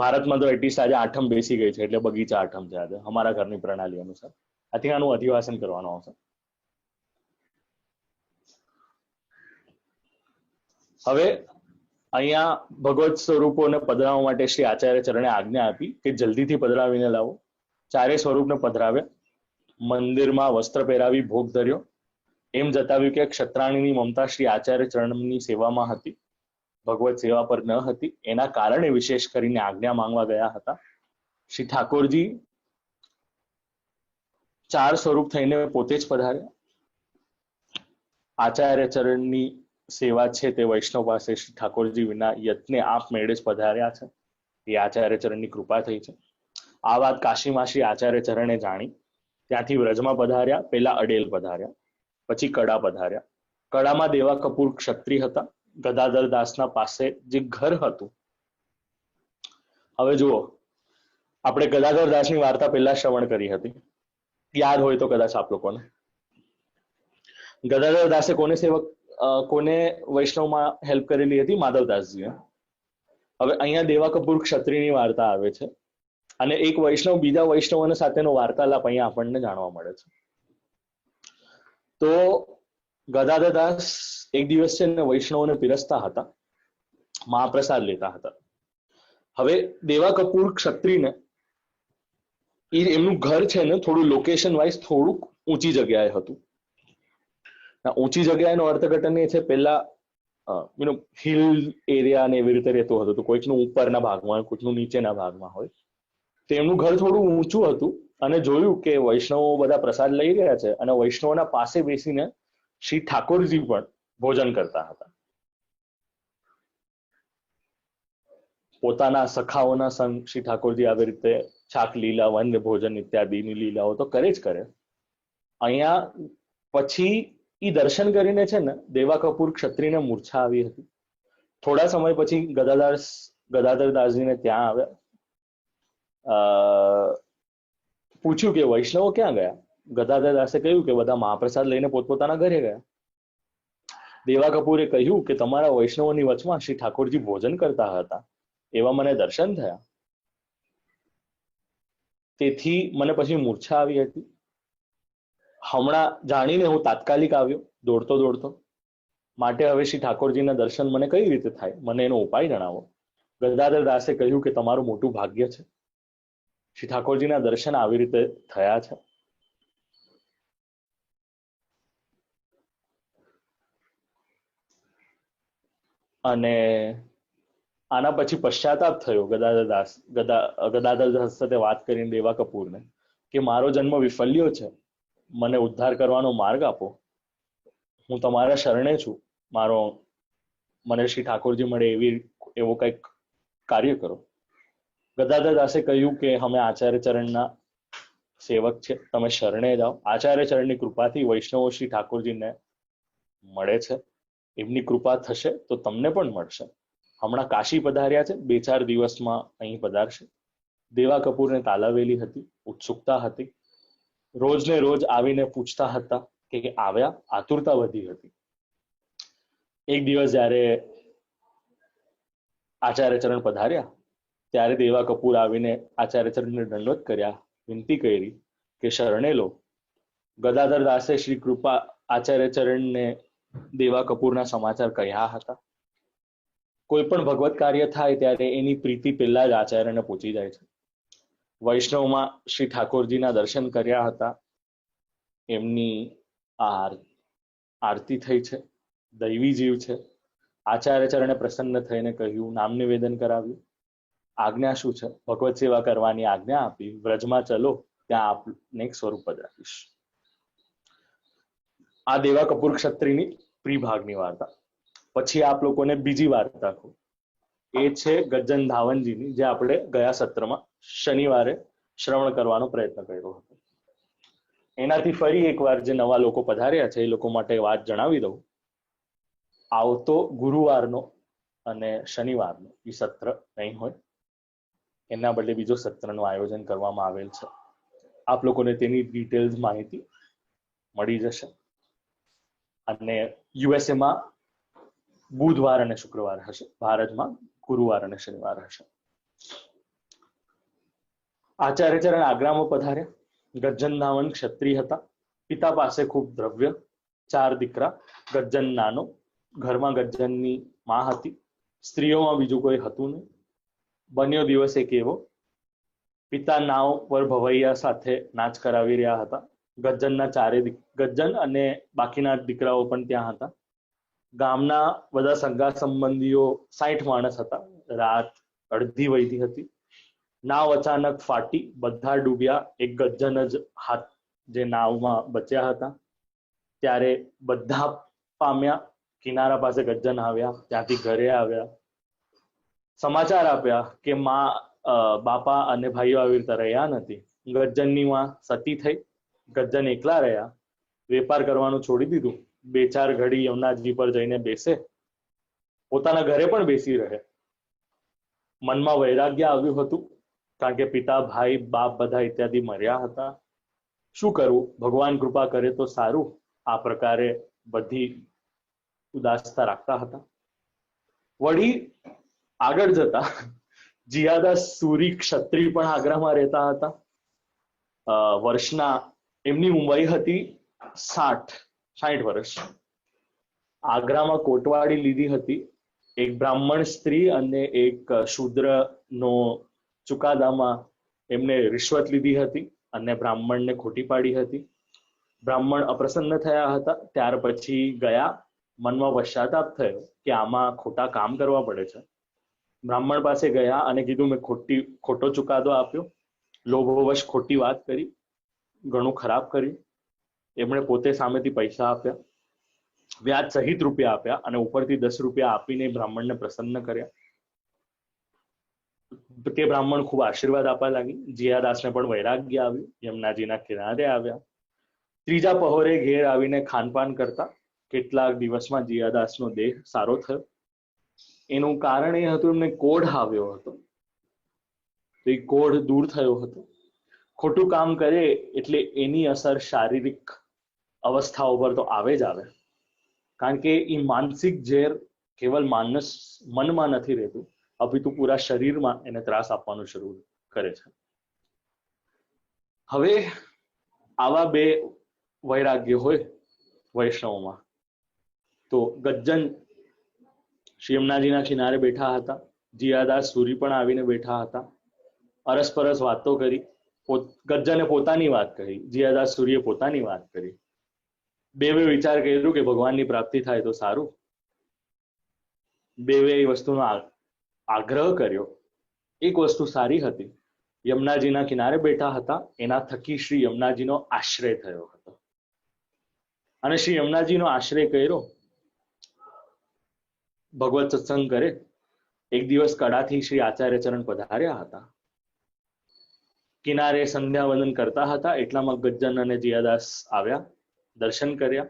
ભારતમાં તો એટલીસ્ટ આજે આઠમ બેસી ગઈ છે એટલે બગીચા આઠમ છે આજે અમારા ઘરની પ્રણાલી અનુસાર. આઈ થિંક આનું અધિવાસન કરવાનું આવશે. હવે અહીંયા ભગવત સ્વરૂપોને પધરાવવા માટે શ્રી આચાર્ય ચરણે આજ્ઞા આપી કે જલ્દીથી પધરાવીને લાવો. ચારે સ્વરૂપને પધરાવ્યા, મંદિરમાં વસ્ત્ર પહેરાવી ભોગ ધર્યો. એમ જતાવ્યું કે ક્ષત્રાણીની મમતા શ્રી આચાર્ય ચરણની સેવામાં હતી, ભગવત સેવા પર ન હતી. એના કારણે વિશેષ કરીને આજ્ઞા માંગવા ગયા હતા. શ્રી ઠાકોરજી ચાર સ્વરૂપ થઈને પોતે જ પધાર્યા. આચાર્ય ચરણની સેવા છે તે વૈષ્ણવ પાસે શ્રી ઠાકોરજી વિના યત્ને આપમેળે જ પધાર્યા છે. એ આચાર્ય ચરણની કૃપા થઈ છે. આ વાત કાશીમાં શ્રી આચાર્ય ચરણે જાણી ત્યાંથી વ્રજમાં પધાર્યા. પહેલા અડેલ પધાર્યા, પછી કડા પધાર્યા. કડામાં દેવા કપૂર ક્ષત્રિય હતા. ગદાધર દાસના પાસે જે ઘર હતું, હવે જુઓ આપણે ગદાધર દાસની વાર્તા પહેલા શ્રવણ કરી હતી, યાદ હોય તો કદાચ આપ લોકોને. ગદાધર દાસે કોને વૈષ્ણવમાં હેલ્પ કરેલી હતી? માધવદાસજીએ. હવે અહીંયા દેવા કપૂર ક્ષત્રિયની વાર્તા આવે છે અને એક વૈષ્ણવ બીજા વૈષ્ણવોને સાથેનો વાર્તાલાપ અહીંયા આપણને જાણવા મળે છે. તો ગદાધર દાસ એક દિવસ છે ને વૈષ્ણવોને પીરસતા હતા, મહાપ્રસાદ લેતા હતા. હવે દેવા કપૂર ક્ષત્રિયને એમનું ઘર છે ને થોડું લોકેશન વાઇઝ થોડુંક ઊંચી જગ્યાએ હતું. ઊંચી જગ્યાએનો અર્થઘટન એ છે પહેલા હિલ એરિયા ને એવી રીતે રહેતું હતું, તો કોઈકનું ઉપરના ભાગમાં હોય, કોઈકનું નીચેના ભાગમાં હોય. તો એમનું ઘર થોડું ઊંચું હતું અને જોયું કે વૈષ્ણવો બધા પ્રસાદ લઈ રહ્યા છે અને વૈષ્ણવોના પાસે બેસીને શ્રી ઠાકોરજી પણ ભોજન કરતા હતા. પોતાના સખાઓના સંગ શ્રી ઠાકોરજી આવી રીતે છાક લીલા, વન્ય ભોજન ઇત્યાદિની લીલાઓ તો કરે જ કરે. અહીંયા પછી એ દર્શન કરીને છે ને દેવા કપૂર ક્ષત્રિયને મૂર્છા આવી હતી. થોડા સમય પછી ગદાધર દાસજીને ત્યાં આવ્યા. પૂછ્યું કે વૈષ્ણવો ક્યાં ગયા? ગદાધર દાસે કહ્યું કે બધા મહાપ્રસાદ લઈને પોતપોતાના ઘરે ગયા. દેવા કપૂરે કહ્યું કે તમારા વૈષ્ણવોની વચમાં શ્રી ઠાકોરજી ભોજન કરતા હતા, એવા મને દર્શન થયા. તેથી મને પછી મૂર્છા આવી હતી. હમણાં જાણીને હું તાત્કાલિક આવ્યો, દોડતો દોડતો. માટે હવે શ્રી ઠાકોરજીના દર્શન મને કઈ રીતે થાય, મને એનો ઉપાય જણાવો. ગદાધર દાસે કહ્યું કે તમારું મોટું ભાગ્ય છે, શ્રી ઠાકોરજીના દર્શન આવી રીતે થયા છે. અને આના પછી પશ્ચાતાપ થયો ગદાધર દાસ સાથે વાત કરીને દેવા કપૂરને કે મારો જન્મ વિફલ્યો છે, મને ઉદ્ધાર કરવાનો માર્ગ આપો, હું તમારા શરણે છું, મને શ્રી ઠાકોરજી મળે એવો કંઈક કાર્ય કરો. ગદાધર દાસે કહ્યું કે અમે આચાર્ય ચરણના સેવક છે, તમે શરણે જાઓ. આચાર્ય ચરણની કૃપાથી વૈષ્ણવો શ્રી ઠાકોરજીને મળે છે, એમની કૃપા થશે તો તમને પણ મળશે. હમણાં કાશી પધાર્યા છે, 2-4 દિવસમાં અહીં પધારશે. દેવા કપૂરને તાલાવેલી હતી, ઉત્સુકતા હતી. રોજને રોજ આવીને પૂછતા હતા કે આવ્યા, આતુરતા વધી હતી. એક દિવસ જ્યારે આચાર્ય ચરણ પધાર્યા ત્યારે દેવા કપૂર આવીને આચાર્ય ચરણને દંડવત કર્યા, વિનંતી કરી કે શરણે લો. ગદાધર દાસે શ્રી કૃપા આચાર્ય ચરણને દેવા કપૂરના સમાચાર કહ્યા હતા. કોઈ પણ ભગવત કાર્ય થાય ત્યારે એની પ્રીતિ પહેલા જ આચાર્યને પહોંચી જાય છે. વૈષ્ણવમાં શ્રી ઠાકોરજીના દર્શન કર્યા હતા, એમની આરતી થઈ છે, દૈવી જીવ છે. આચાર્ય ચરણે પ્રસન્ન થઈને કહ્યું, નામ નિવેદન કરાવ્યું. આજ્ઞા શું છે? ભગવત સેવા કરવાની આજ્ઞા આપી. વ્રજમાં ચલો, ત્યાં આપને એક સ્વરૂપ પધરાવીશ. આ દેવા કપૂર ક્ષત્રિયની પ્રી ભાગની વાર્તા. પછી આપ લોકોને બીજી વાર્તા કહું, એ છે ગજ્જન ધાવનજીની, જે આપણે ગયા સત્રમાં શનિવારે શ્રવણ કરવાનો પ્રયત્ન કર્યો હતો. એનાથી ફરી એકવાર જે નવા લોકો પધાર્યા છે એ લોકો માટે વાત જણાવી દઉં. આવતો ગુરુવારનો અને શનિવારનો એ સત્ર નહીં હોય, એના બદલે બીજો સત્રનું આયોજન કરવામાં આવેલ છે. આપ લોકોને તેની ડિટેલ્સ માહિતી મળી જશે. અને યુએસએમાં બુધવાર અને શુક્રવાર હશે, ભારતમાં ગુરુવાર અને શનિવાર હશે. આચાર્ય ચરણ આગ્રામાં પધાર્યા. ગજ્જન ધાવન ક્ષત્રિય હતા, પિતા પાસે ખૂબ દ્રવ્ય, 4 દીકરા. ગજ્જન નાનો, ઘરમાં ગજ્જનની માં હતી, સ્ત્રીઓમાં બીજું કોઈ હતું નહીં. બન્યો દિવસ એક એવો, પિતા નાવ પર ભવૈયા સાથે નાચ કરાવી રહ્યા હતા. ગજ્જન અને બાકીના દીકરાઓ પણ ત્યાં હતા. ગામના બધા સગા સંબંધીઓ 60 માણસ હતા. રાત અડધી વયથી હતી. નાવ અચાનક ફાટી, બધા ડૂબ્યા. એક ગજ્જન જ હાથ જે નાવમાં બચ્યા હતા. ત્યારે બધા પામ્યા. કિનારા પાસે ગજ્જન આવ્યા, ત્યાંથી ઘરે આવ્યા, સમાચાર આપ્યા કે બાપા અને ભાઈઓ આવી રીતે રહ્યા નથી. ગજ્જનની માં સતી થઈ, ગજ્જન એકલા રહ્યા, વેપાર કરવાનું છોડી દીધું. 2-4 ઘડી યમુનાજી પર જઈને બેસે, પોતાના ઘરે પણ બેસી રહે. મનમાં વૈરાગ્ય આવ્યું હતું, કારણ કે પિતા, ભાઈ, બાપ બધા ઇત્યાદિ મર્યા હતા. શું કરવું? ભગવાન કૃપા કરે તો સારું. આ પ્રકારે બધી ઉદાસતા રાખતા હતા. વળી આગળ જતા જીયાદાસ સુરી ક્ષત્રિય પણ આગ્રામાં રહેતા હતા. વર્ષના એમની ઉંમર હતી 60 વર્ષ. આગ્રામાં કોટવાડી લીધી હતી. એક બ્રાહ્મણ સ્ત્રી અને એક શૂદ્રનો ચુકાદામાં એમને રિશ્વત લીધી હતી અને બ્રાહ્મણને ખોટી પાડી હતી. બ્રાહ્મણ અપ્રસન્ન થયા હતા. ત્યાર પછી ગયા, મનમાં પશ્ચાતાપ થયો કે આમાં ખોટા કામ કરવા પડે છે. બ્રાહ્મણ પાસે ગયા અને કીધું મેં ખોટો ચુકાદો આપ્યો, લોભોવશ ખોટી વાત કરી, ઘણું ખરાબ કર્યું. એમણે પોતે સામેથી પૈસા આપ્યા, વ્યાજ સહિત રૂપિયા આપ્યા અને ઉપરથી 10 રૂપિયા આપીને બ્રાહ્મણને પ્રસન્ન કર્યા. તે બ્રાહ્મણ ખૂબ આશીર્વાદ આપવા લાગી. જીયાદાસને પણ વૈરાગ્ય આવ્યું. યમુનાજીના કિનારે આવ્યા. ત્રીજા પહોરે ઘેર આવીને ખાનપાન કરતા. કેટલાક દિવસમાં જીયાદાસનો દેહ સારો થયો. એનું કારણ એ હતું એમને કોઢ આવ્યો હતો. એ કોઢ દૂર થયો હતો. ખોટું કામ કરે એટલે એની અસર શારીરિક અવસ્થાઓ પર તો આવે જ આવે, કારણ કે એ માનસિક ઝેર કેવલ મનમાં નથી રહેતું, અપિતુ પૂરા શરીરમાં એને ત્રાસ આપવાનું શરૂ કરે છે. હવે આવા બે વૈરાગ્ય હોય વૈષ્ણવમાં, તો ગજ્જન શ્રી યમુનાજીના કિનારે બેઠા હતા, જીયાદાસ સુરી પણ આવીને બેઠા હતા, અરસપરસ વાતો કરી. ગજ્જને પોતાની વાત કહી, જીયાદાસ સૂરીએ પોતાની વાત કરી. બેવે વિચાર કર્યું કે ભગવાનની પ્રાપ્તિ થાય તો સારું. બેવે એ વસ્તુનો આગ્રહ કર્યો. એક વસ્તુ સારી હતી, યમુનાજીના કિનારે બેઠા હતા, એના થકી શ્રી યમુનાજીનો આશ્રય થયો હતો, અને શ્રી યમુનાજીનો આશ્રય કર્યો. ભગવત સત્સંગ કરે. એક દિવસ કડાથી શ્રી આચાર્ય ચરણ પધાર્યા હતા, કિનારે સંધ્યા વંદન કરતા હતા, એટલામાં ગજ્જન અને જીયાદાસ આવ્યા, દર્શન કર્યા.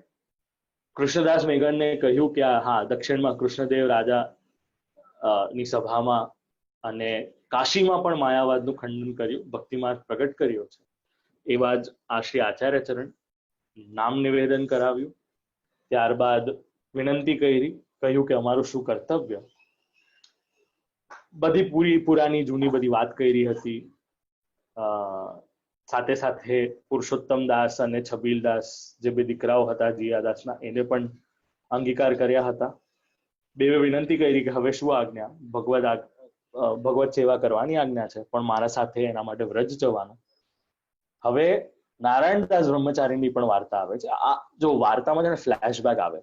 કૃષ્ણદાસ મેઘનને કહ્યું કે હા, દક્ષિણમાં કૃષ્ણદેવ રાજા ની સભામાં અને કાશીમાં પણ માયાવાદનું ખંડન કર્યું, ભક્તિમાર્ગ પ્રગટ કર્યો છે. એવા જ આ શ્રી આચાર્ય ચરણ નામ નિવેદન કરાવ્યું. ત્યારબાદ વિનંતી કરી, કહ્યું કે અમારું શું કર્તવ્ય. બધી પુરાની જૂની બધી વાત કરી હતી. સાથે સાથે પુરુષોત્તમ દાસ અને છબીલદાસ જે બે દીકરાઓ હતા જીયાદાસના, એને પણ અંગીકાર કર્યા હતા. બેવે વિનંતી કરી કે હવે શું આજ્ઞા, ભગવત સેવા કરવાની આજ્ઞા છે, પણ મારા સાથે એના માટે વ્રજ જવાનું. હવે નારાયણદાસ બ્રહ્મચારીની પણ વાર્તા આવે છે. આ જો વાર્તામાં છે ને ફ્લેશબેક આવે.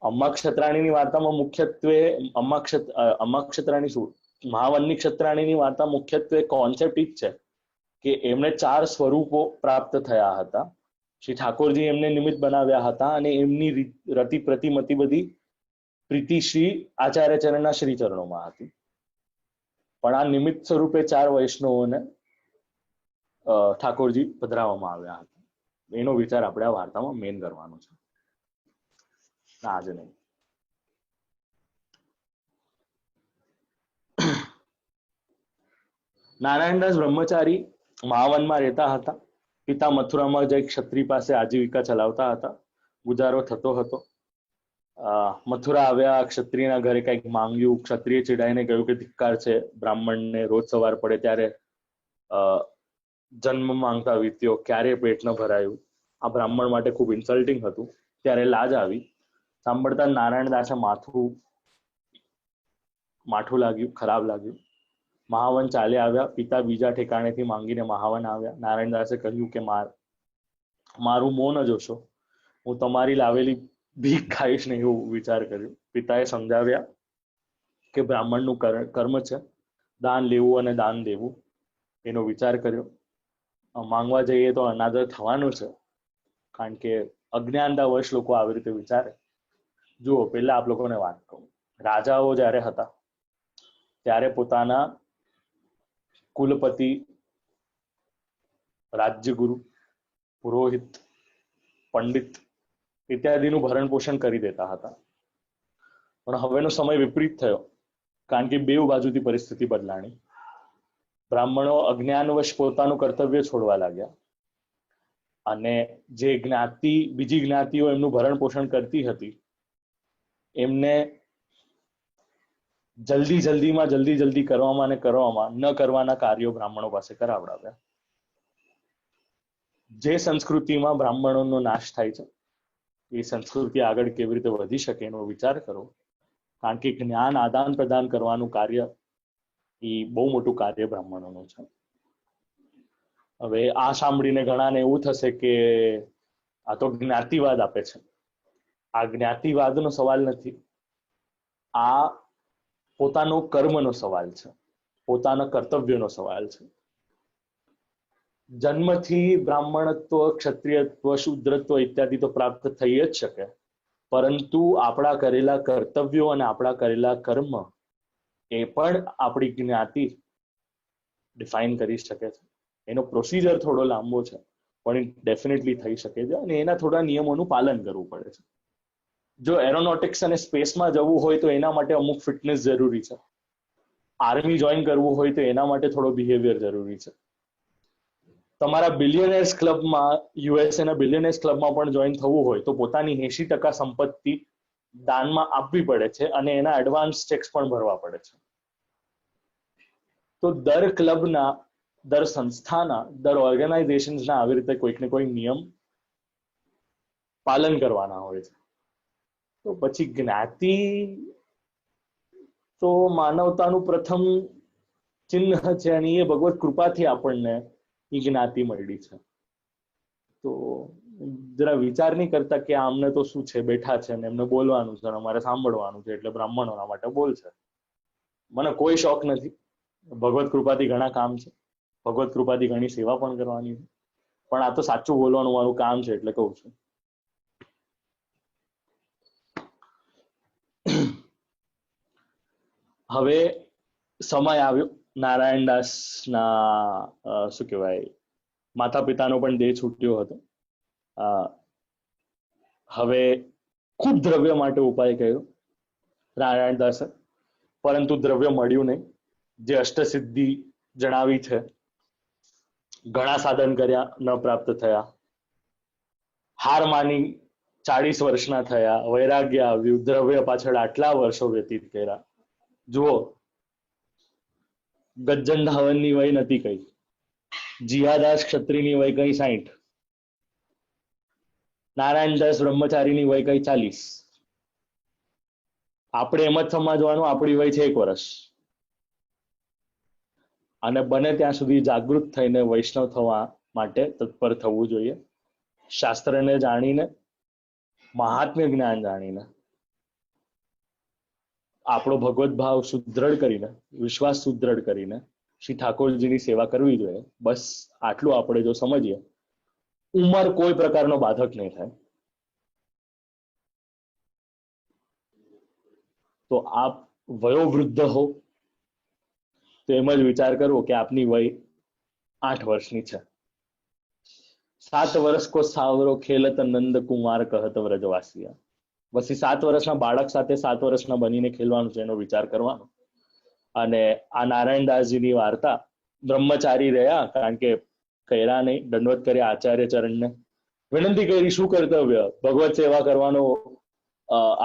અમ્મા ક્ષત્રાણીની વાર્તામાં મુખ્યત્વે અમ્મા ક્ષત્રાણી શું, મહાવન્ની ક્ષત્રાણીની વાર્તા મુખ્યત્વે કોન્સેપ્ટ જ છે કે એમને 4 સ્વરૂપો પ્રાપ્ત થયા હતા. શ્રી ઠાકોરજી એમને નિમિત્ત બનાવ્યા હતા, અને એમની રતિ પ્રતિમતિ બધી પ્રીતિ શ્રી આચાર્ય ચરણના શ્રી ચરણોમાં હતી. પણ આ નિમિત્ત સ્વરૂપે 4 વૈષ્ણવોને ઠાકોરજી પધરાવવામાં આવ્યા હતા. એનો વિચાર આપણે આ વાર્તામાં મેન કરવાનો છે, આજે નહીં. નારાયણદાસ બ્રહ્મચારી મહાવનમાં રહેતા હતા. પિતા મથુરામાં જઈ ક્ષત્રિય પાસે આજીવિકા ચલાવતા હતા, ગુજારો થતો હતો. મથુરા આવ્યા, ક્ષત્રિયના ઘરે કંઈક માંગ્યું. ક્ષત્રિય ચીડાઈને કહ્યું કે ધિક્કાર છે, બ્રાહ્મણને રોજ સવાર પડે ત્યારે જન્મ માંગતા વીત્યો, ક્યારે પેટ ન ભરાયું. આ બ્રાહ્મણ માટે ખૂબ ઇન્સલ્ટિંગ હતું. ત્યારે લાજ આવી. સાંભળતા નારાયણદાસે માઠું લાગ્યું, ખરાબ લાગ્યું. મહાવન ચાલે આવ્યા. પિતા બીજા ઠેકાણેથી માંગીને મહાવન આવ્યા. નારાયણદાસે કહ્યું કે મારું મોં ન જોશો, હું તમારી લાવેલી ભીખ ખાઈશ નહીં, એવું વિચાર કર્યો. પિતાએ સમજાવ્યા કે બ્રાહ્મણનું કર્મ છે દાન લેવું અને દાન દેવું, એનો વિચાર કર્યો. માંગવા જઈએ તો અનાદર થવાનું છે, કારણ કે અજ્ઞાનતાવશ લોકો આવી રીતે વિચારે. જુઓ, પહેલા આપ લોકોને વાત કહું. રાજાઓ જ્યારે હતા ત્યારે પોતાના કુલપતિ, રાજ્યગુરુ, પુરોહિત, પંડિત ઇત્યાદિનું ભરણ પોષણ કરી દેતા હતા. પણ હવેનો સમય વિપરીત થયો, કારણ કે બેઉ બાજુથી પરિસ્થિતિ બદલાણી. બ્રાહ્મણો અજ્ઞાનવશ પોતાનું કર્તવ્ય છોડવા લાગ્યા, અને જે બીજી જ્ઞાતિઓ એમનું ભરણ પોષણ કરતી હતી એમને જલ્દી કરવામાં ન કરવાના કાર્યો બ્રાહ્મણો પાસે કરાવડાવ્યા. જે સંસ્કૃતિમાં બ્રાહ્મણોનો નાશ થાય છે એ સંસ્કૃતિ આગળ કેવી રીતે વધી શકે એનો વિચાર કરો, કારણ કે જ્ઞાન આદાન પ્રદાન કરવાનું કાર્ય એ બહુ મોટું કાર્ય બ્રાહ્મણોનું છે. હવે આ સાંભળીને ઘણાને એવું થશે કે આ તો જ્ઞાતિવાદ આપે છે. આ જ્ઞાતિવાદનો સવાલ નથી, આ પોતાનો કર્મનો સવાલ છે, પોતાના કર્તવ્યનો સવાલ છે. જન્મથી બ્રાહ્મણત્વ, ક્ષત્રિયત્વ, શૂદ્રત્વ ઇત્યાદિ તો પ્રાપ્ત થઈ જ શકે, પરંતુ આપણા કરેલા કર્તવ્યો અને આપણા કરેલા કર્મ એ પણ આપણી જ્ઞાતિ ડિફાઇન કરી શકે છે. એનો પ્રોસિજર થોડો લાંબો છે, પણ ડેફિનેટલી થઈ શકે છે, અને એના થોડા નિયમોનું પાલન કરવું પડે છે. જો એરોનોટિક્સ અને સ્પેસમાં જવું હોય તો એના માટે અમુક ફિટનેસ જરૂરી છે. આર્મી જોઈન કરવું હોય તો એના માટે થોડો બિહેવિયર જરૂરી છે. તમારા બિલિયનર્સ ક્લબમાં, યુએસએ ના બિલિયનર્સ ક્લબમાં પણ જોઈન થવું હોય તો પોતાની 80% સંપત્તિ દાનમાં આપવી પડે છે અને એના એડવાન્સ ટેક્સ પણ ભરવા પડે છે. તો દર ક્લબના, દર સંસ્થાના, દર ઓર્ગેનાઇઝેશન્સના આવી રીતે કોઈક ને કોઈ નિયમ પાલન કરવાના હોય છે. તો પછી જ્ઞાતિ તો માનવતાનું પ્રથમ ચિહ્ન છે અને એ ભગવત કૃપાથી આપણને એ જ્ઞાતિ મળી છે. તો જરા વિચાર નહીં કરતા કે આમને તો શું છે, બેઠા છે ને એમને બોલવાનું છે, અમારે સાંભળવાનું છે એટલે બ્રાહ્મણોના માટે બોલશે. મને કોઈ શોખ નથી. ભગવત કૃપાથી ઘણા કામ છે, ભગવત કૃપાથી ઘણી સેવા પણ કરવાની છે, પણ આ તો સાચું બોલવાનું મારું કામ છે એટલે કહું છું. હવે સમય આવ્યો નારાયણદાસના શું કહેવાય, માતા પિતાનો પણ દેહ છૂટ્યો હતો. હવે ખૂબ દ્રવ્ય માટે ઉપાય કર્યો નારાયણદાસે, પરંતુ દ્રવ્ય મળ્યું નહીં. જે અષ્ટસિદ્ધિ જણાવી છે, ઘણા સાધન કર્યા, ન પ્રાપ્ત થયા. હાર માની 40 વર્ષના થયા, વૈરાગ્ય આવ્યું, દ્રવ્ય પાછળ આટલા વર્ષો વ્યતીત કર્યા. જુઓ, ગજ્જન ધાવનની વય નથી કઈ, જીયાદાસ ક્ષત્રિયની વય કઈ 60, નારાયણદાસ બ્રહ્મચારીની વય કઈ 40. આપણે એમ જ સમજવાનું આપણી વય છે 1 વર્ષ. અને બને ત્યાં સુધી જાગૃત થઈને વૈષ્ણવ થવા માટે તત્પર થવું જોઈએ. શાસ્ત્રને જાણીને, મહાત્મ્ય જ્ઞાન જાણીને, આપણો ભગવત ભાવ સુદ્રઢ કરીને, વિશ્વાસ સુદ્રઢ કરીને શ્રી ઠાકોરજીની સેવા કરવી જોઈએ. બસ આટલું આપણે જો સમજીએ, ઉંમર કોઈ પ્રકારનો બાધક નહીં થાય. તો આપ વયોવૃદ્ધ હો તો એમ જ વિચાર કરવો કે આપની વય 8 વર્ષની છે. 7 વર્ષ કો સાવરો ખેલત નંદ કુમાર કહત વ્રજવાસિયા. બસ 7 વર્ષના બાળક સાથે 7 વર્ષના બનીને ખેલવાનું છે, એનો વિચાર કરવાનો. અને આ નારાયણદાસજીની વાર્તા, બ્રહ્મચારી રહ્યા કારણ કે કર્યા નહીં, દંડવત કર્યા આચાર્ય ચરણને, વિનંતી કરી શું કર્તવ્ય, ભગવત સેવા કરવાનો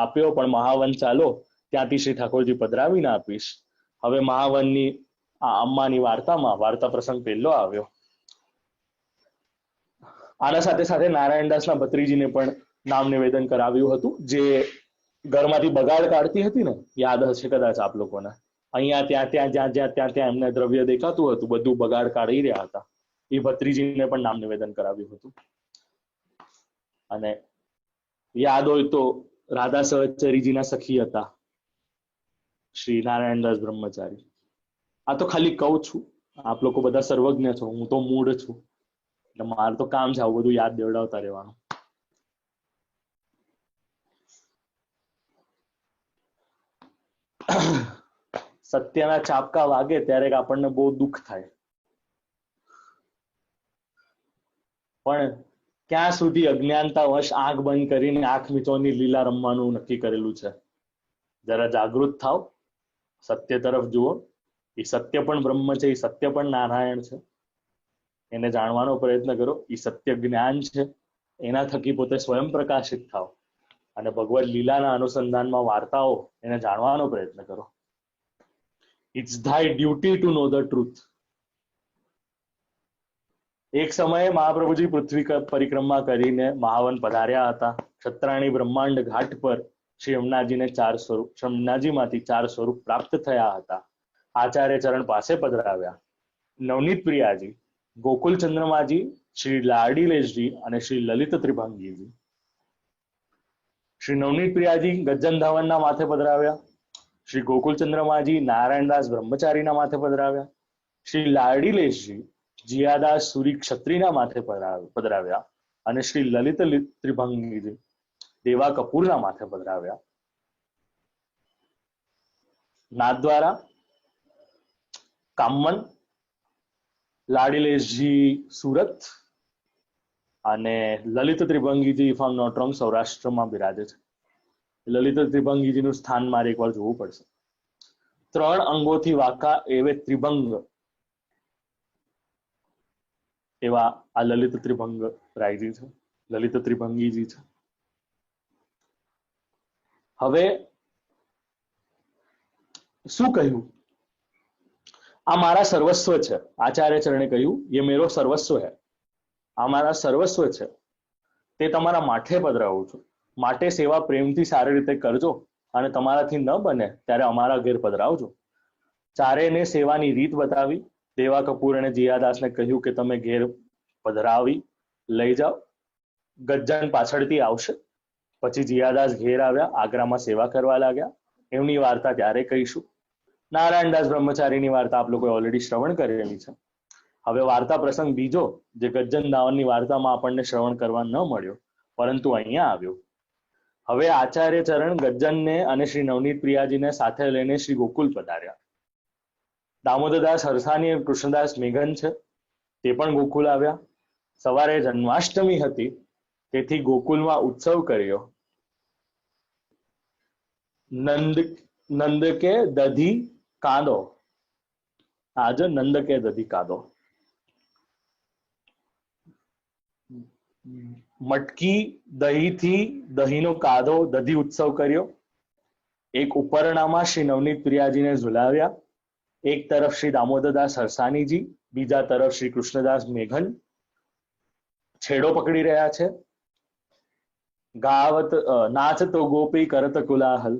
આપ્યો, પણ મહાવન ચાલો ત્યાંથી શ્રી ઠાકોરજી પધરાવીને આપીશ. હવે મહાવનની આ અમ્માની વાર્તામાં વાર્તા પ્રસંગ પહેલો આવ્યો. આના સાથે સાથે નારાયણદાસના ભત્રીજીને પણ નામ નિવેદન કરાવ્યું હતું. જે ઘરમાંથી બગાડ કાઢતી હતી ને, યાદ હશે કદાચ આપ લોકોને, અહીંયા ત્યાં એમને દ્રવ્ય દેખાતું હતું, બધું બગાડ કાઢી રહ્યા હતા. એ ભત્રીજીને પણ નામ નિવેદન કરાવ્યું હતું. અને યાદ હોય તો રાધા સહચરીજીના સખી હતા શ્રી નારાયણદાસ બ્રહ્મચારી. આ તો ખાલી કહું છું, આપ લોકો બધા સર્વજ્ઞ છો, હું તો મૂળ છું, એટલે મારું તો કામ છે આવું બધું યાદ દેવડાવતા રહેવાનું. સત્યના ચાપકા વાગે ત્યારે આપણને બહુ દુઃખ થાય, પણ ક્યાં સુધી અજ્ઞાનતા વશ આંખ બંધ કરીને આંખ મીચોની લીલા રમવાનું નક્કી કરેલું છે. જરા જાગૃત થાવ, સત્ય તરફ જુઓ. એ સત્ય પણ બ્રહ્મ છે, એ સત્ય પણ નારાયણ છે, એને જાણવાનો પ્રયત્ન કરો. એ સત્ય જ્ઞાન છે, એના થકી પોતે સ્વયં પ્રકાશિત થાવ અને ભગવદ લીલાના અનુસંધાનમાં વાર્તાઓ એને જાણવાનો પ્રયત્ન કરો. It's thy duty to know the truth. એક સમયે મહાપ્રભુજી પૃથ્વી પરિક્રમા કરીને મહાવન પધાર્યા હતા. ક્ષત્રાણી બ્રહ્માંડ ઘાટ પર શ્રી યમુનાજીને 4 સ્વરૂપ, યમુનાજીમાંથી 4 સ્વરૂપ પ્રાપ્ત થયા હતા. આચાર્ય ચરણ પાસે પધરાવ્યા. નવનીત પ્રિયાજી, ગોકુલ ચંદ્રમાજી, શ્રી લાડીલેશજી અને શ્રી લલિત ત્રિભંગીજી. શ્રી નવનીત પ્રિયાજી ગજ્જન ધાવનના માથે પધરાવ્યા. શ્રી ગોકુલ ચંદ્રમાજી નારાયણદાસ બ્રહ્મચારીના માથે પધરાવ્યા. શ્રી લાડીલેશજી જીયાદાસ સુરી ક્ષત્રિયના માથે પધરાવ્યા અને શ્રી લલિત ત્રિભંગીજી દેવા કપૂરના માથે પધરાવ્યા. નાથદ્વારા કામન, લાડીલેશજી સુરત અને Lalit Tribhangiji if I am not wrong સૌરાષ્ટ્રમાં બિરાજે છે. લલિત ત્રિભંગીજીનું સ્થાન મારે એકવાર જોવું પડશે. 3 અંગોથી વાકા એવે ત્રિભંગ એવા આ લલિત ત્રિભંગ રાયજી છે, લલિત ત્રિભંગીજી છે. હવે શું કહ્યું? આ મારા સર્વસ્વ છે. આચાર્ય ચરણે કહ્યું, ये मेरो सर्वस्व है, આ મારા સર્વસ્વ છે, તે તમારા માથે પધરાવું છું. માટે સેવા પ્રેમથી સારી રીતે કરજો, અને તમારાથી ન બને ત્યારે અમારા ઘેર પધરાવજો. ચારેયને સેવાની રીત બતાવી. દેવા કપૂર અને જીયાદાસને કહ્યું કે તમે ઘેર પધરાવી લઈ જાઓ, ગજ્જન પાછળથી આવશે. પછી જીયાદાસ ઘેર આવ્યા, આગ્રામાં સેવા કરવા લાગ્યા. એમની વાર્તા ત્યારે કહીશું. નારાયણદાસ બ્રહ્મચારીની વાર્તા આપ લોકોએ ઓલરેડી શ્રવણ કરેલી છે. હવે વાર્તા પ્રસંગ બીજો, જે ગજ્જન દાવનની વાર્તામાં આપણને શ્રવણ કરવા ન મળ્યો, પરંતુ અહીંયા આવ્યો. હવે આચાર્ય ચરણ ગજ્જનને અને શ્રી નવનીત પ્રિયાજીને સાથે લઈને શ્રી ગોકુલ પધાર્યા. દામોદરદાસ હરસાની અને કૃષ્ણદાસ મેઘન છે, તે પણ ગોકુલ આવ્યા. સવારે જન્માષ્ટમી હતી, તેથી ગોકુલમાં ઉત્સવ કર્યો. નંદ કે દધી કાંદો, આજ નંદ કે દધી કાંદો. મટકી દહીંથી દહીંનો કાદો દધી ઉત્સવ કર્યો. એક ઉપરણામાં શ્રી નવનીત પ્રિયાજીને ઝુલાવ્યા. એક તરફ શ્રી દામોદરદાસ હરસાનીજી, બીજા તરફ શ્રી કૃષ્ણદાસ મેઘન છેડો પકડી રહ્યા છે. ગાવત નાચ તો ગોપી કરત કુલાહલ,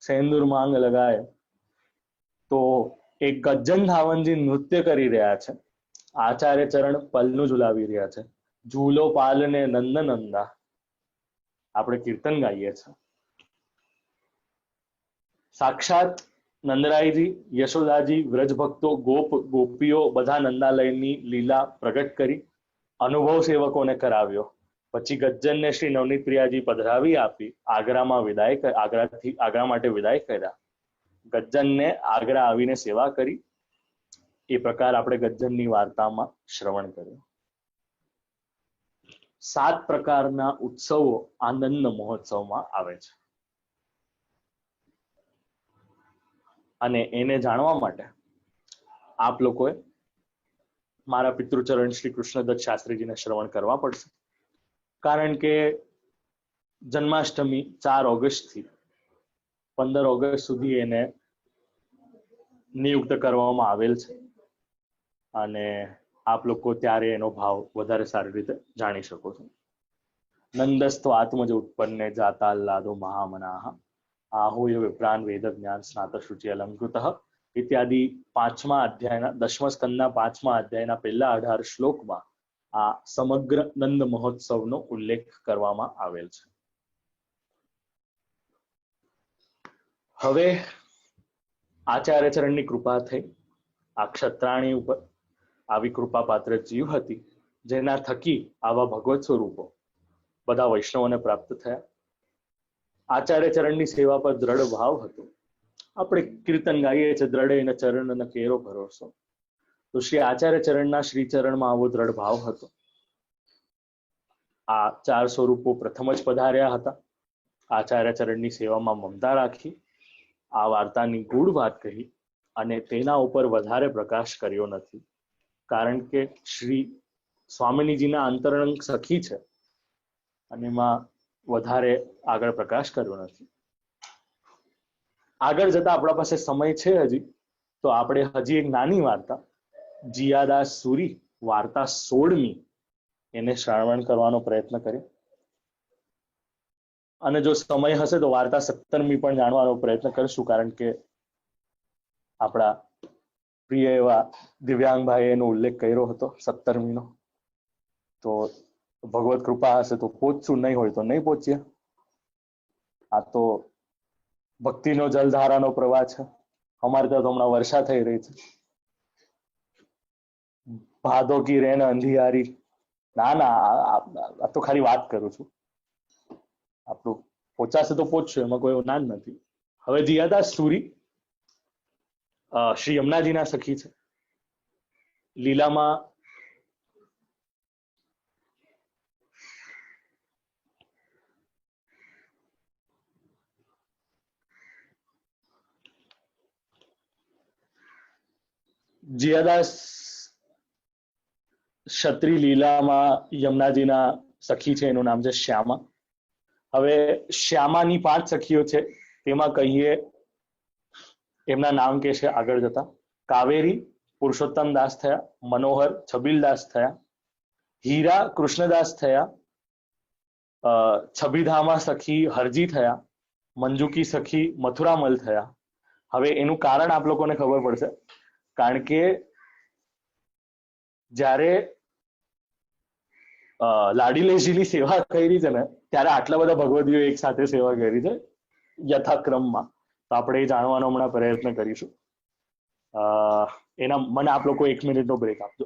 સેંદુર માંગ લગાય. તો એક ગજ્જન ધાવનજી નૃત્ય કરી રહ્યા છે. આચાર્ય ચરણ પલનું ઝુલાવી રહ્યા છે. ઝૂલો પાલને નંદ નંદા, આપણે કીર્તન ગાઈએ છીએ. સાક્ષાત નંદરાયજી, યશોદાજી, વ્રજ ભક્તો, ગોપીઓ બધા નંદાલયની લીલા પ્રગટ કરી અનુભવ સેવકોને કરાવ્યો. પછી ગજ્જનને શ્રી નવનીત પ્રિયાજી પધરાવી આપી આગ્રા માટે વિદાય કર્યા. ગજ્જનને આગ્રા આવીને સેવા કરી. એ પ્રકાર આપણે ગજ્જનની વાર્તામાં શ્રવણ કર્યું. 7 પ્રકારના ઉત્સવો આનંદ મહોત્સવમાં આવે છે, અને એને જાણવા માટે આપ લોકોએ મારા પિતૃચરણ શ્રી કૃષ્ણદત્ત શાસ્ત્રીજીને શ્રવણ કરવા પડશે. કારણ કે જન્માષ્ટમી 4 ઓગસ્ટથી 15 ઓગસ્ટ સુધી એને નિયુક્ત કરવામાં આવેલ છે, અને આપ લોકો ત્યારે એનો ભાવ વધારે સારી રીતે જાણી શકો છો. નંદસ્તો આત્મજ ઉત્પન્ને જાતાલ્લાદો મહામનાહ, આહુય વિપ્રાન વેદ જ્ઞાન સ્નાત શુચિ અલંકૃત ઇત્યાદિ 5મા અધ્યાયના 10મા સ્કંદના 5મા અધ્યાયના પહેલા 18 શ્લોકમાં આ સમગ્ર નંદ મહોત્સવનો ઉલ્લેખ કરવામાં આવેલ છે. હવે આચાર્ય ચરણની કૃપા થઈ આ ક્ષત્રાણી ઉપર. આવી કૃપા પાત્ર જીવ હતી, જેના થકી આવા ભગવત સ્વરૂપો બધા વૈષ્ણવોને પ્રાપ્ત થયા. આચાર્ય ચરણની સેવા પર દ્રઢ ભાવ હતો. આપણે કીર્તન ગાઈએ છીએ, દ્રઢ એના ચરણ કેરો ભરોસો. તો શ્રી આચાર્ય ચરણના શ્રી ચરણમાં આવો દ્રઢ ભાવ હતો. આ 4 સ્વરૂપો પ્રથમ જ પધાર્યા હતા. આચાર્ય ચરણની સેવામાં મમતા રાખી આ વાર્તાની ગૂઢ વાત કહી, અને તેના ઉપર વધારે પ્રકાશ કર્યો નથી. કારણ કે શ્રી સ્વામિનીજીના અંતરંગ સખી છે, અને એમાં વધારે આગળ પ્રકાશ કર્યો નથી. આગળ જતા આપણા પાસે સમય છે હજી, તો આપણે હજી એક નાની વાર્તા, જીયાદાસ સુરી વાર્તા 16મી, એને શ્રાવણ કરવાનો પ્રયત્ન કરીએ. અને જો સમય હશે તો વાર્તા 17મી પણ જાણવાનો પ્રયત્ન કરીશું. કારણ કે આપણા પ્રિય એવા દિવ્યાંગભાઈ એનો ઉલ્લેખ કર્યો હતો 17મીનો. તો ભગવત કૃપા હશે તો પહોંચશું, નહીં હોય તો નહીં પહોંચીએ. આ તો ભક્તિનો જલધારાનો પ્રવાહ છે. અમારે ત્યાં તો હમણાં વર્ષા થઈ રહી છે. ભાદો કી રેન અંધિયારી. ના, આ તો ખાલી વાત કરું છું. આપણું પહોંચાશે તો પહોંચશું, એમાં કોઈ ના જ નથી. હવે જીયાદાસ સુરી શ્રી યમુનાજીના સખી છે. લીલામાં જીયાદાસ ક્ષત્રિય લીલામાં યમુનાજીના સખી છે, એનું નામ છે શ્યામા. હવે શ્યામાની 5 સખીઓ છે, તેમાં કહીએ એમના નામ કે છે આગળ જતા. કાવેરી પુરુષોત્તમ દાસ થયા, મનોહર છબીલદાસ થયા, હીરા કૃષ્ણદાસ થયા, છબીધામા સખી હરજી થયા, મંજુકી સખી મથુરામલ થયા. હવે એનું કારણ આપ લોકોને ખબર પડશે, કારણ કે જ્યારે લાડીલેશજીની સેવા કરી છે ને, ત્યારે આટલા બધા ભગવદીઓ એક સાથે સેવા કરી છે યથાક્રમમાં. તો આપણે એ જાણવાનો હમણાં પ્રયત્ન કરીશું. એના મને આપ લોકો 1 મિનિટનો બ્રેક આપજો.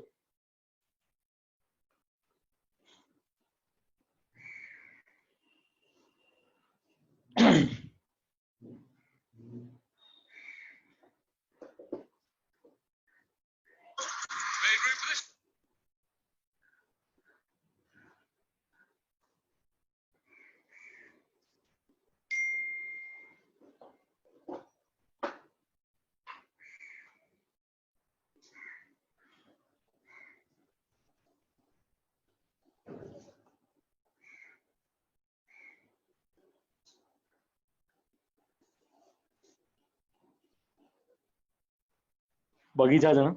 બગીચા જણા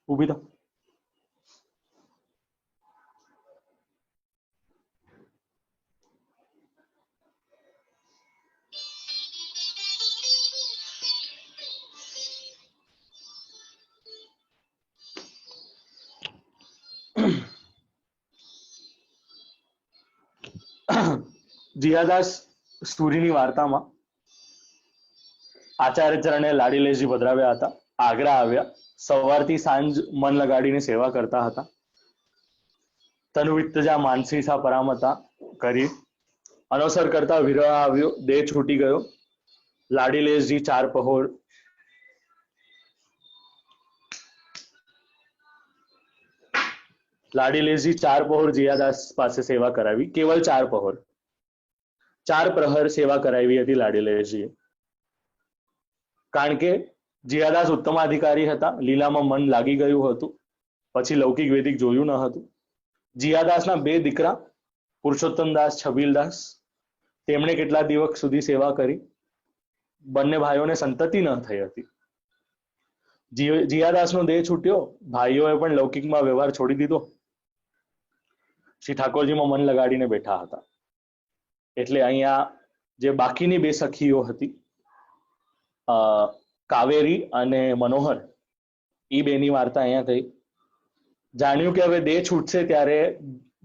ઊભી થા. જીયાદાસ સૂરીની વાર્તામાં આચાર્ય ચરણે લાડીલેશજી પધરાવ્યા હતા. આગ્રા આવ્યા, સવારથી સાંજ મન લગાડીને સેવા કરતા હતા. તનુવિત્તજા માનસીસા પરામતા કરી અનવસર કરતા વિરહ આવ્યો, દેહ છૂટી ગયો. લાડીલેશજી 4 પહોર લાડીલેશજી 4 પહોર જીયાદાસ પાસે સેવા કરાવી. કેવલ 4 પહોર, 4 પ્રહર સેવા કરાવી હતી લાડીલેશજીએ. કારણ કે જીયાદાસ ઉત્તમાધિકારી હતા, લીલામાં મન લાગી ગયું હતું, પછી લૌકિક વૈદિક જોયું ન હતું. જીયાદાસના 2 દીકરા પુરુષોત્તમદાસ છબીલદાસ, તેમણે કેટલા દિવસ સુધી સેવા કરી. બંને ભાઈઓને સંતતિ ન થઈ હતી. જીયાદાસનો દેહ છૂટ્યો, ભાઈઓએ પણ લૌકિકમાં વ્યવહાર છોડી દીધો. શ્રી ઠાકોરજીમાં મન લગાડીને બેઠા હતા. એટલે અહીંયા જે બાકીની 2 સખીઓ હતી, કાવેરી અને મનોહર, એ 2ની વાર્તા અહીંયા થઈ. જાણ્યું કે હવે દેહ છૂટશે ત્યારે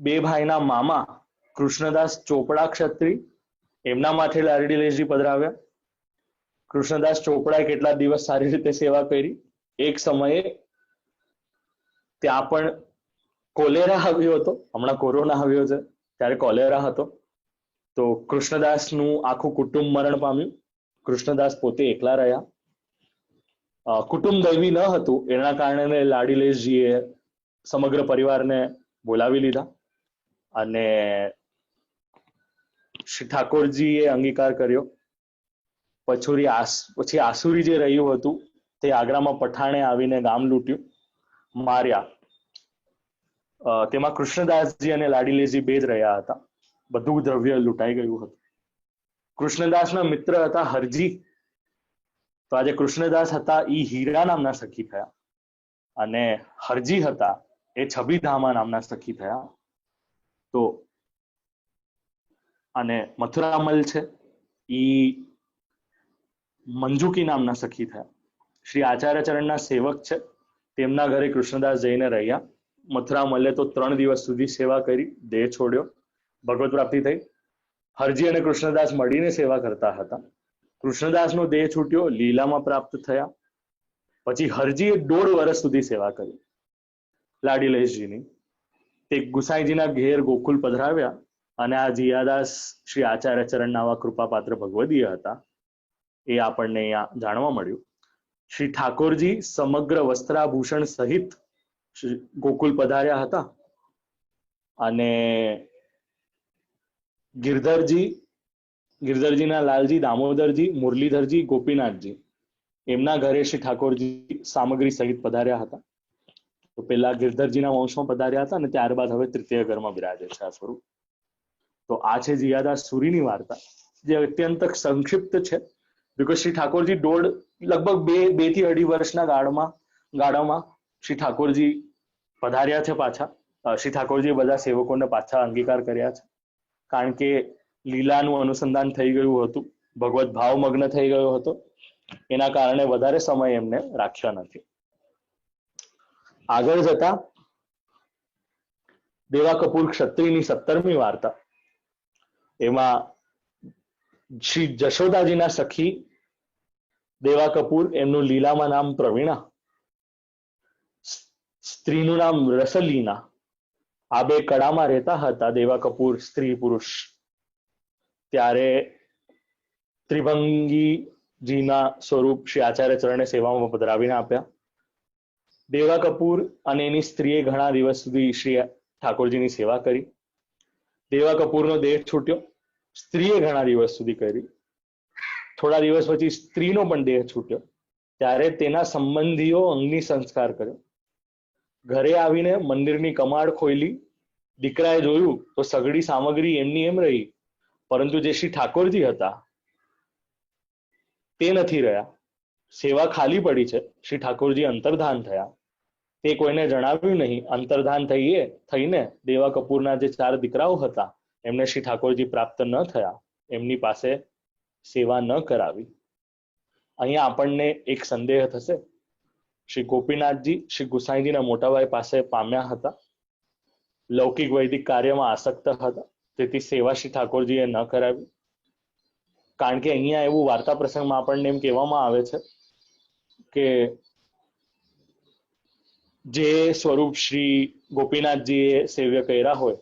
2 ભાઈના મામા કૃષ્ણદાસ ચોપડા ક્ષત્રિ, એમના માથે લાડીલેશજી પધરાવ્યા. કૃષ્ણદાસ ચોપડાએ કેટલા દિવસ સારી રીતે સેવા કરી. એક સમયે ત્યાં પણ કોલેરા આવ્યો હતો. હમણાં કોરોના આવ્યો છે, ત્યારે કોલેરા હતો. તો કૃષ્ણદાસનું આખું કુટુંબ મરણ પામ્યું. કૃષ્ણદાસ પોતે એકલા રહ્યા. કુટુંબ દૈવી ન હતું, એના કારણે લાડીલેશજીએ સમગ્ર પરિવારને બોલાવી લીધા અને શ્રી ઠાકોરજીએ અંગીકાર કર્યો. પછી આસુરી જે રહ્યું હતું તે આગ્રામાં પઠાણે આવીને ગામ લૂંટ્યું, માર્યા. તેમાં કૃષ્ણદાસજી અને લાડીલેશજી 2 જ રહ્યા હતા. બધું દ્રવ્ય લૂંટાઈ ગયું હતું. કૃષ્ણદાસના મિત્ર હતા હરજી. તો આજે કૃષ્ણદાસ હતા એ હીરા નામના સખી થયા, અને હરજી હતા એ છબીધામા નામના સખી થયા. તો અને મથુરામલ છે એ મંજુકી નામના સખી થયા. શ્રી આચાર્ય ચરણના સેવક છે, તેમના ઘરે કૃષ્ણદાસ જઈને રહ્યા. મથુરામલે તો 3 દિવસ સુધી સેવા કરી, દેહ છોડ્યો, ભગવત પ્રાપ્તિ થઈ. હરજી અને કૃષ્ણદાસ મળીને સેવા કરતા હતા. કૃષ્ણદાસનો દેહ છૂટ્યો, લીલામાં પ્રાપ્ત થયા. પછી હરજીએ 1.5 વર્ષ સુધી સેવા કરી લાડીલેશજીની. તે ગુસાઈજીના ઘેર ગોકુલ પધરાવ્યા, અને આ જીયાદાસ શ્રી આચાર્ય ચરણના આવા કૃપાપાત્ર ભગવદીય હતા, એ આપણને અહીંયા જાણવા મળ્યું. શ્રી ઠાકોરજી સમગ્ર વસ્ત્રાભૂષણ સહિત ગોકુલ પધાર્યા હતા, અને ગિરધરજી ગિરધરજીના લાલજી, દામોદરજી, મુરલીધરજી, ગોપીનાથજી એમના ઘરે શ્રી ઠાકોરજી સામગ્રી સહિત પધાર્યા હતા. તો પેલા ગિરધરજીના વંશમાં પધાર્યા હતા અને ત્યારબાદ હવે તૃતીય ઘરમાં બિરાજે છે આ સ્વરૂપ. તો આ છે જીયાદાસ સુરીની વાર્તા, જે અત્યંત સંક્ષિપ્ત છે. બિકોઝ શ્રી ઠાકોરજી લગભગ બે થી અઢી વર્ષના ગાળામાં શ્રી ઠાકોરજી પધાર્યા છે પાછા. શ્રી ઠાકોરજી બધા સેવકોને પાછા અંગીકાર કર્યા છે, કારણ કે લીલાનું અનુસંધાન થઈ ગયું હતું, ભગવત ભાવમગ્ન થઈ ગયો હતો, એના કારણે વધારે સમય એમને રાખ્યા નથી. આગળ જતા દેવા કપૂર ક્ષત્રિયની 17મી વાર્તા, એમાં શ્રી જશોદાજીના સખી દેવા કપૂર, એમનું લીલામાં નામ પ્રવીણા, સ્ત્રીનું નામ રસલીના. આ બે કડામાં રહેતા હતા દેવા કપૂર સ્ત્રી પુરુષ. ત્યારે ત્રિભંગીજીના સ્વરૂપ શ્રી આચાર્ય ચરણે સેવામાં પધરાવીને આપ્યા. દેવા કપૂર અને એની સ્ત્રીએ ઘણા દિવસ સુધી શ્રી ઠાકોરજીની સેવા કરી. દેવા કપૂરનો દેહ છૂટ્યો, સ્ત્રીએ ઘણા દિવસ સુધી કરી. થોડા દિવસ પછી સ્ત્રીનો પણ દેહ છૂટ્યો. ત્યારે તેના સંબંધીઓ અગ્નિ સંસ્કાર કર્યો. ઘરે આવીને મંદિરની કમાડ ખોલી. દીકરાએ જોયું તો સઘળી સામગ્રી એમની એમ રહી, પરંતુ જે શ્રી ઠાકોરજી હતા તે નથી રહ્યા. સેવા ખાલી પડી છે. શ્રી ઠાકોરજી અંતર્ધાન થયા, તે કોઈને જણાવ્યું નહીં. અંતર્ધાન થઈને દેવા કપૂરના જે 4 દીકરાઓ હતા એમને શ્રી ઠાકોરજી પ્રાપ્ત ન થયા, એમની પાસે સેવા ન કરાવી. અહીંયા આપણને એક સંદેહ થશે. શ્રી ગોપીનાથજી શ્રી ગુસાઈજીના મોટાભાઈ પાસે પામ્યા હતા, લૌકિક વૈદિક કાર્યમાં આસક્ત હતા, તેથી સેવા શ્રી ઠાકોરજીએ ન કરાવી. કારણ કે અહીંયા એવું વાર્તા પ્રસંગમાં આપણને એમ કહેવામાં આવે છે કે જે સ્વરૂપ શ્રી ગોપીનાથજીએ સેવ્ય કર્યા હોય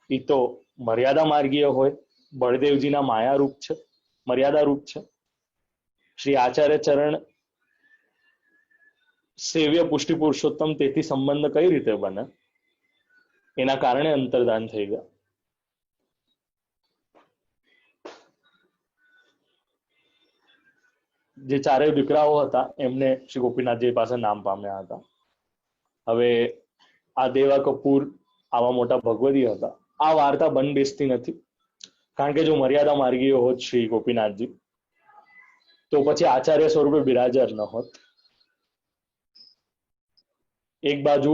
એ તો મર્યાદા માર્ગીય હોય, બળદેવજીના માયા રૂપ છે, મર્યાદા રૂપ છે. શ્રી આચાર્ય ચરણ સેવ્ય પુષ્ટિ પુરુષોત્તમ, તેથી સંબંધ કઈ રીતે બને? એના કારણે અંતર્ધાન થઈ ગયા. જે 4 દીકરાઓ હતા એમને શ્રી ગોપીનાથજી પાસે નામ પામ્યા હતા. હવે આ દેવા કપૂર આવા મોટા ભગવદી હતા. આ વાર્તા બંધ બેસતી નથી, કારણ કે જો મર્યાદા માર્ગીય હોત શ્રી ગોપીનાથજી તો પછી આચાર્ય સ્વરૂપે બિરાજર ન હોત. એક બાજુ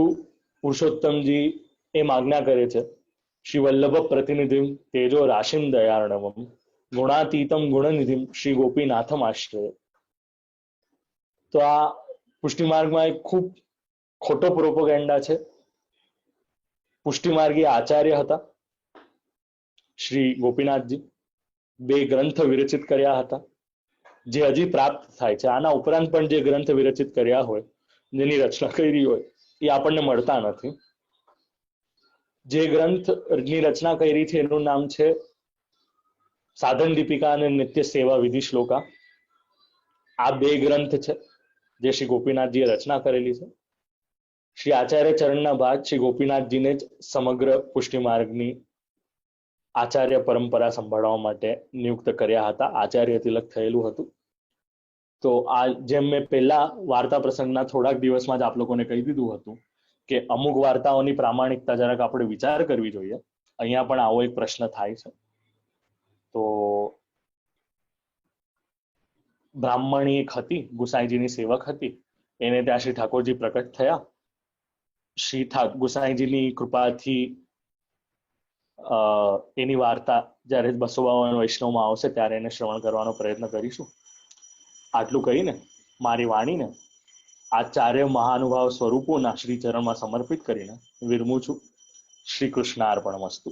પુરુષોત્તમજી એમ આજ્ઞા કરે છે, શ્રી વલ્લભ પ્રતિનિધિમ તેજો રાશિમ દયાર્ણવમ ગુણાતીતમ ગુણનિધિમ શ્રી ગોપીનાથમ આશ્રય. તો આ પુષ્ટિમાર્ગમાં એક ખૂબ ખોટો પ્રોપોગેન્ડા છે. પુષ્ટિમાર્ગી આચાર્ય હતા શ્રી ગોપીનાથજી, 2 ગ્રંથ વિરચિત કર્યા હતા જે હજી પ્રાપ્ત થાય છે. આના ઉપરાંત પણ જે ગ્રંથ વિરચિત કર્યા હોય, જેની રચના કરી હોય, એ આપણને મળતા નથી. જે ગ્રંથની રચના કરી છે એનું નામ છે સાધન દીપિકા અને નિત્ય સેવા વિધિ શ્લોકા. આ 2 ગ્રંથ છે જે શ્રી ગોપીનાથજીએ રચના કરેલી છે. શ્રી આચાર્ય ચરણના બાદ શ્રી ગોપીનાથજીને જ સમગ્ર પુષ્ટિમાર્ગની આચાર્ય પરંપરા સંભાળવા માટે નિયુક્ત કર્યા હતા. આચાર્ય તિલક થયેલું હતું. તો આ જેમ મેં પહેલા વાર્તા પ્રસંગના થોડાક દિવસમાં જ આપ લોકોને કહી દીધું હતું કે અમુક વાર્તાઓની પ્રામાણિકતા જરાક આપણે વિચાર કરવી જોઈએ. અહીંયા પણ આવો એક પ્રશ્ન થાય છે. તો બ્રાહ્મણી એક હતી, ગુસાઈજીની સેવક હતી, એને ત્યાં શ્રી ઠાકોરજી પ્રકટ થયા. શ્રી ગુસાઈજીની કૃપાથી એની વાર્તા જ્યારે 252 વૈષ્ણવમાં આવશે ત્યારે એને શ્રવણ કરવાનો પ્રયત્ન કરીશું. આટલું કહીને મારી વાણીને આ 4 મહાનુભાવ સ્વરૂપોના શ્રી ચરણમાં સમર્પિત કરીને વિરમું છું. શ્રી કૃષ્ણ અર્પણમસ્તુ.